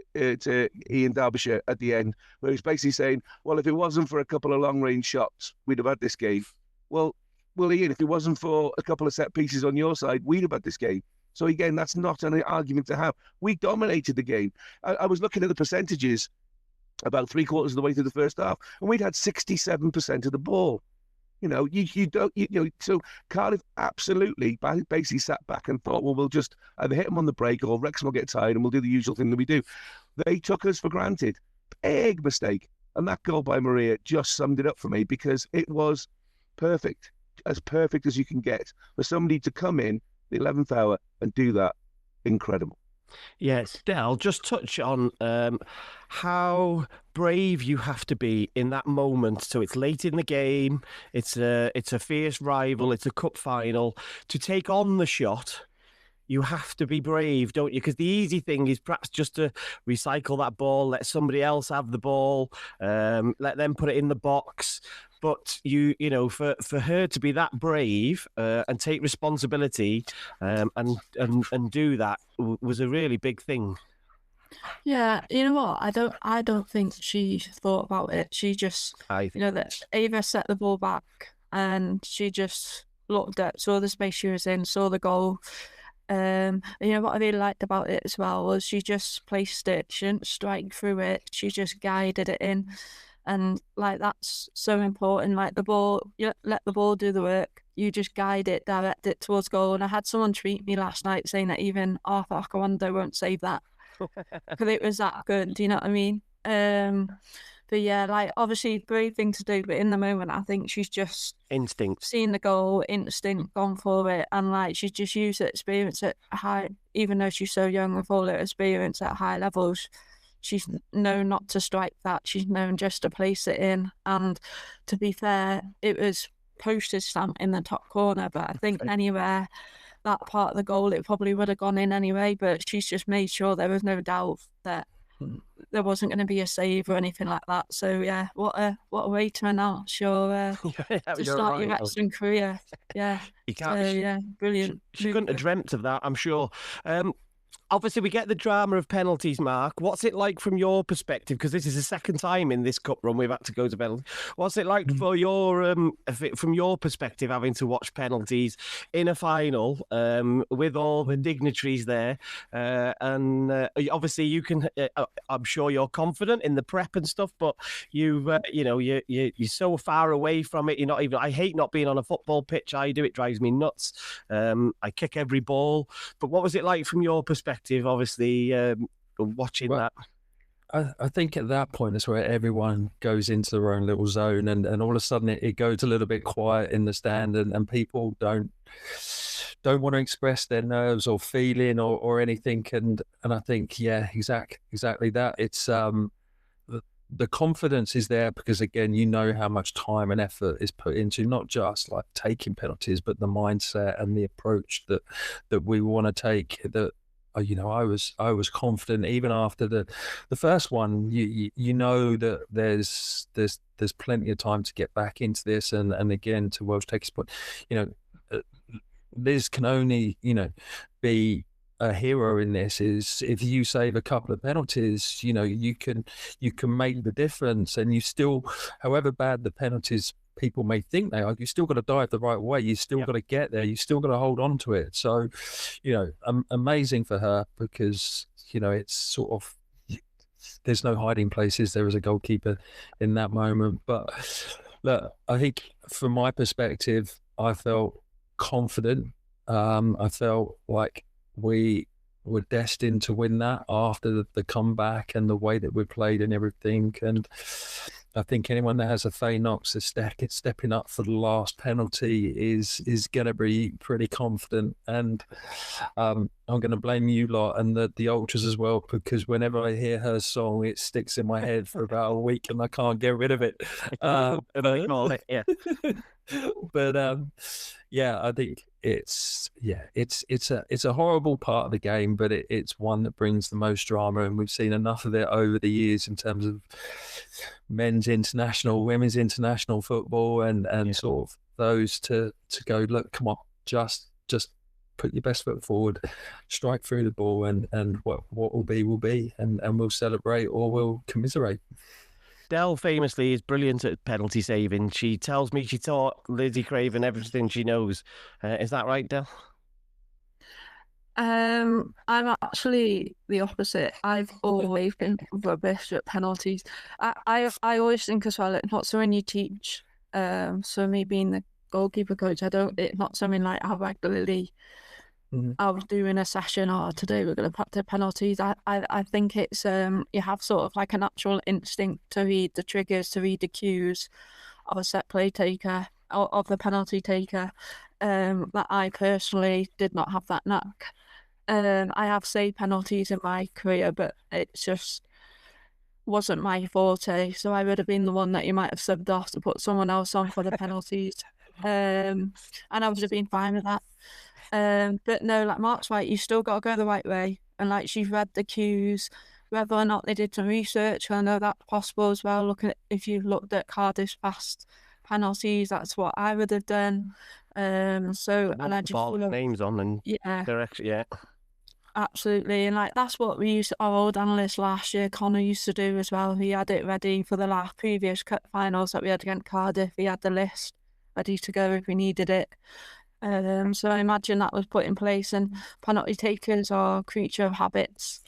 Ian Derbyshire at the end, where he's basically saying, well, if it wasn't for a couple of long-range shots, we'd have had this game. Well, Ian, if it wasn't for a couple of set pieces on your side, we'd have had this game. So again, that's not an argument to have. We dominated the game. I was looking at the percentages about 3/4 of the way through the first half, and we'd had 67% of the ball. You know, so Cardiff absolutely basically sat back and thought, well, we'll just either hit them on the break or Wrexham will get tired and we'll do the usual thing that we do. They took us for granted. Big mistake. And that goal by Maria just summed it up for me, because it was perfect as you can get for somebody to come in the 11th hour and do that. Incredible.
Yes, Del, just touch on how brave you have to be in that moment. So it's late in the game, it's a fierce rival, it's a cup final. To take on the shot, you have to be brave, don't you? Because the easy thing is perhaps just to recycle that ball, let somebody else have the ball, let them put it in the box. But you know, for her to be that brave and take responsibility and do that was a really big thing.
Yeah, you know what? I don't think she thought about it. She just, you know, that Ava set the ball back and she just looked at, saw the space she was in, saw the goal. You know what I really liked about it as well was she just placed it. She didn't strike through it. She just guided it in. And like, that's so important. Like, the ball, you let the ball do the work. You just guide it, direct it towards goal. And I had someone tweet me last night saying that even Arthur Akawando won't save that because it was that good. Do you know what I mean? But yeah, like, obviously great thing to do, but in the moment I think she's just
instinct,
seen the goal, instinct, gone for it, and like, she's just used her experience at high, even though she's so young, with all her experience at high levels. She's known not to strike that. She's known just to place it in. And to be fair, it was postage stamp in the top corner, but I think anywhere that part of the goal, it probably would have gone in anyway. But she's just made sure there was no doubt that there wasn't going to be a save or anything like that. So yeah, what a way to announce your to start your Wrexham career. Yeah,
you can't.
Yeah, brilliant.
She couldn't have dreamt of that, I'm sure. Obviously, we get the drama of penalties, Mark. What's it like from your perspective? Because this is the second time in this cup run we've had to go to penalties. What's it like for your, from your perspective, having to watch penalties in a final with all the dignitaries there? And obviously, you can. I'm sure you're confident in the prep and stuff, but you're so far away from it. You're not even. I hate not being on a football pitch. I do. It drives me nuts. I kick every ball. But what was it like from your perspective? Obviously, watching that.
I think at that point is where everyone goes into their own little zone, and all of a sudden it goes a little bit quiet in the stand, and people don't want to express their nerves or feeling or anything. And I think, yeah, exactly that. It's the confidence is there because, again, you know how much time and effort is put into not just like taking penalties, but the mindset and the approach that we want to take. That, you know, I was confident even after the first one. You know that there's plenty of time to get back into this, and again, to Welsh Take's point, you know, Liz can only, you know, be a hero in this. Is if you save a couple of penalties, you know, you can make the difference, and you still, however bad the penalties people may think they are, you still got to dive the right way. You still got to get there. You still got to hold on to it. So, you know, amazing for her, because, you know, it's sort of, there's no hiding places. There was a goalkeeper in that moment. But look, I think from my perspective, I felt confident. I felt like we were destined to win that after the comeback and the way that we played and everything. And I think anyone that has a Feyenox stepping up for the last penalty is going to be pretty confident. And I'm going to blame you lot and the ultras as well, because whenever I hear her song, it sticks in my head for about a week and I can't get rid of it. But yeah, I think it's a horrible part of the game, but it's one that brings the most drama, and we've seen enough of it over the years in terms of men's international, women's international football, and sort of those to go, look, come on, just put your best foot forward, strike through the ball, and what will be, and we'll celebrate or we'll commiserate.
Del famously is brilliant at penalty saving. She tells me she taught Lizzie Craven everything she knows. Is that right, Del?
I'm actually the opposite. I've always been rubbish at penalties. I always think as well, it's not something you teach. So me being the goalkeeper coach, it's not something like I regularly I was doing a session, today we're going to practice penalties. I think it's you have sort of like a natural instinct to read the triggers, to read the cues of a set play taker, of the penalty taker, that I personally did not have that knack. I have saved penalties in my career, but it just wasn't my forte, so I would have been the one that you might have subbed off to put someone else on for the penalties, and I would have been fine with that. But no, like Mark's right, you still got to go the right way. And like she's read the cues, whether or not they did some research, I know that's possible as well. If you looked at Cardiff's past penalties, that's what I would have done. So and I just
ball names on and direction,
absolutely. And like that's what our old analyst last year, Connor, used to do as well. He had it ready for the previous cup finals that we had against Cardiff. He had the list ready to go if we needed it. So I imagine that was put in place, and penalty takers are a creature of habits.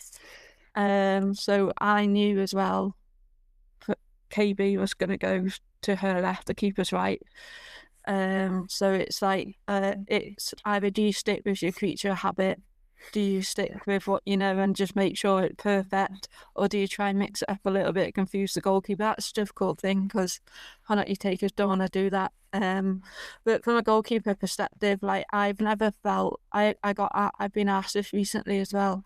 So I knew as well that KB was going to go to her left, the keeper's right. So it's like, it's either do you stick with your creature of habit, do you stick with what you know and just make sure it's perfect, or do you try and mix it up a little bit, confuse the goalkeeper? That's a difficult thing because penalty takers don't want to do that. But from a goalkeeper perspective, like I've never felt, I've been asked this recently as well,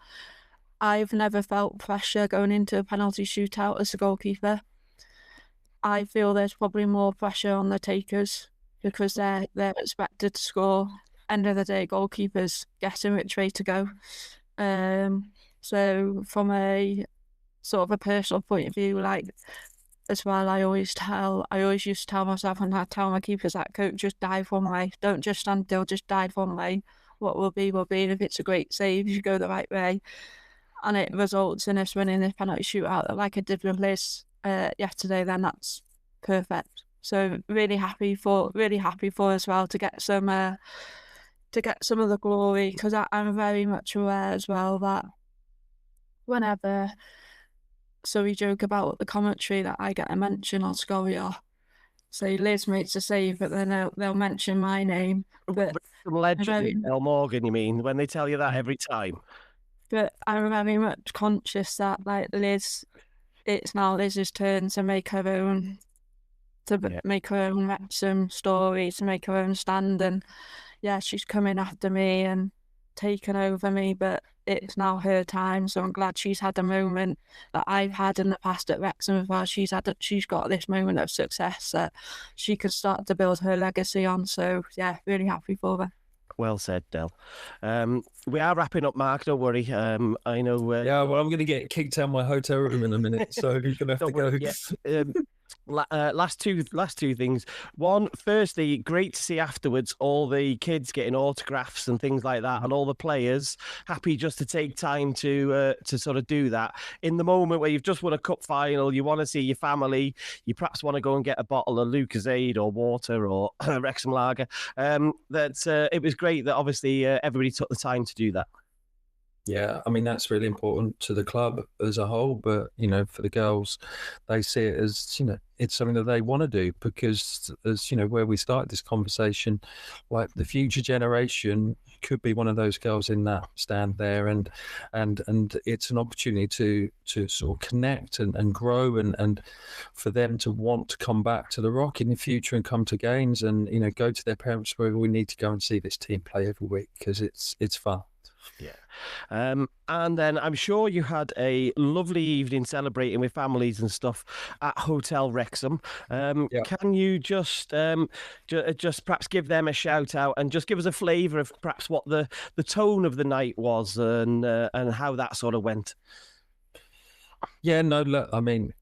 I've never felt pressure going into a penalty shootout as a goalkeeper. I feel there's probably more pressure on the takers because they're expected to score. End of the day, goalkeepers guessing which way to go. So from a sort of a personal point of view, like as well, I always used to tell myself, and I tell my keepers that, coach, just dive one way. Don't just stand still, just dive one way. What will be, and if it's a great save, you go the right way. And it results in us winning this penalty shootout like I did with Liz yesterday, then that's perfect. So really happy for as well to get some of the glory, because I'm very much aware as well that whenever, so we joke about the commentary that I get a mention on Scoria, say Liz makes a save, but then they'll mention my name. But
legend, El Morgan, you mean, when they tell you that every time?
But I'm very much conscious that like Liz, it's now Liz's turn to make her own, make her own Wrexham story, to make her own stand, and she's coming after me and taken over me, but it's now her time. So I'm glad she's had a moment that I've had in the past at Wrexham as well. She's got this moment of success that she can start to build her legacy on. So really happy for her.
Well said, Del. We are wrapping up, Mark. Don't worry. I know.
Well, I'm going to get kicked out of my hotel room in a minute, so you're going to have to go.
Yeah. Last two things. One, firstly, great to see afterwards all the kids getting autographs and things like that, and all the players happy just to take time to sort of do that in the moment where you've just won a cup final. You want to see your family. You perhaps want to go and get a bottle of Lucozade or water or Wrexham Lager. It was great that obviously everybody took the time to do that.
Yeah, I mean, that's really important to the club as a whole, but, for the girls, they see it as, it's something that they want to do because, as, where we started this conversation, like the future generation could be one of those girls in that stand there, and it's an opportunity to sort of connect and grow, and for them to want to come back to the Rock in the future and come to games and, go to their parents where we need to go and see this team play every week because it's fun.
Yeah. And then I'm sure you had a lovely evening celebrating with families and stuff at Hotel Wrexham.
Yeah.
Can you just perhaps give them a shout out and just give us a flavour of perhaps what the tone of the night was and how that sort of went?
Yeah, no, look, I mean,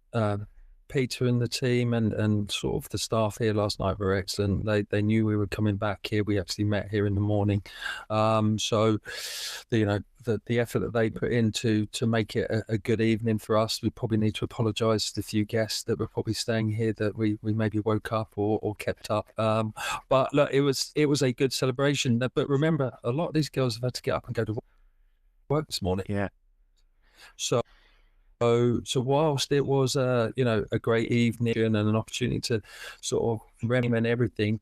Peter and the team and sort of the staff here last night were excellent. They knew we were coming back here. We actually met here in the morning. So, the effort that they put into to make it a good evening for us, we probably need to apologise to the few guests that were probably staying here that we maybe woke up or kept up. But look, it was a good celebration. But remember, a lot of these girls have had to get up and go to work this morning.
Yeah.
So whilst it was a great evening and an opportunity to sort of remember everything,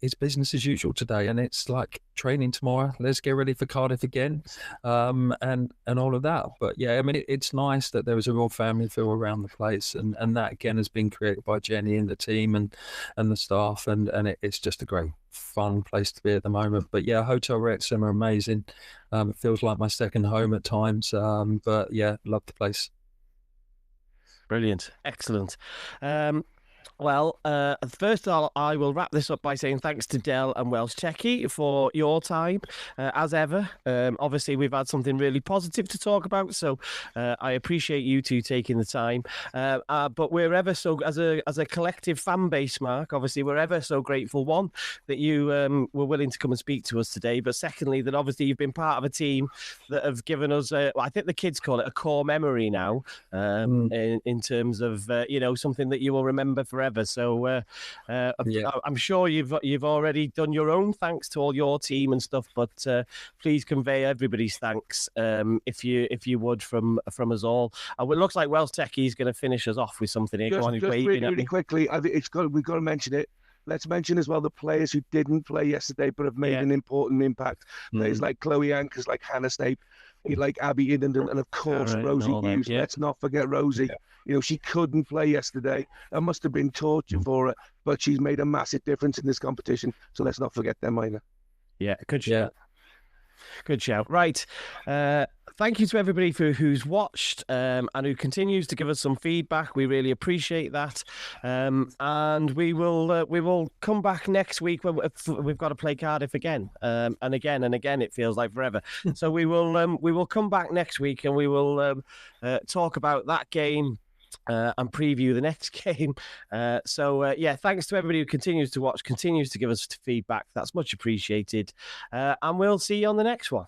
it's business as usual today, and it's like training tomorrow. Let's get ready for Cardiff again, and all of that. But yeah, I mean, it's nice that there was a real family feel around the place, and that again has been created by Jenny and the team and the staff, and it's just a great fun place to be at the moment. But yeah, Hotel Wrexham are amazing. It feels like my second home at times. But yeah, love the place.
Brilliant, excellent. Well, first of all, I will wrap this up by saying thanks to Del and Welsh Techie for your time, as ever. Obviously, we've had something really positive to talk about, so I appreciate you two taking the time. But we're ever so, as a collective fan base, Mark, obviously, we're ever so grateful, one, that you were willing to come and speak to us today, but secondly, that obviously you've been part of a team that have given us, I think the kids call it a core memory now, in terms of, something that you will remember forever. So I'm sure you've already done your own thanks to all your team and stuff, but please convey everybody's thanks if you would from us all. It looks like Welsh Techie is going to finish us off with something here.
Just really quickly, I think we've got to mention it. Let's mention as well the players who didn't play yesterday but have made an important impact. Players like Chloe Ankers, like Hannah Snape, like Abby Idenden, and of course Rosie Hughes. Yeah. Let's not forget Rosie. Yeah. She couldn't play yesterday. That must have been torture for her, but she's made a massive difference in this competition. So let's not forget them either.
Yeah, good shout. Yeah. Good shout. Right. Thank you to everybody who's watched and who continues to give us some feedback. We really appreciate that. And we will come back next week when we've got to play Cardiff again. And again and again, it feels like forever. So we will come back next week and we will talk about that game. And preview the next game. Thanks to everybody who continues to watch, continues to give us feedback. That's much appreciated. And we'll see you on the next one.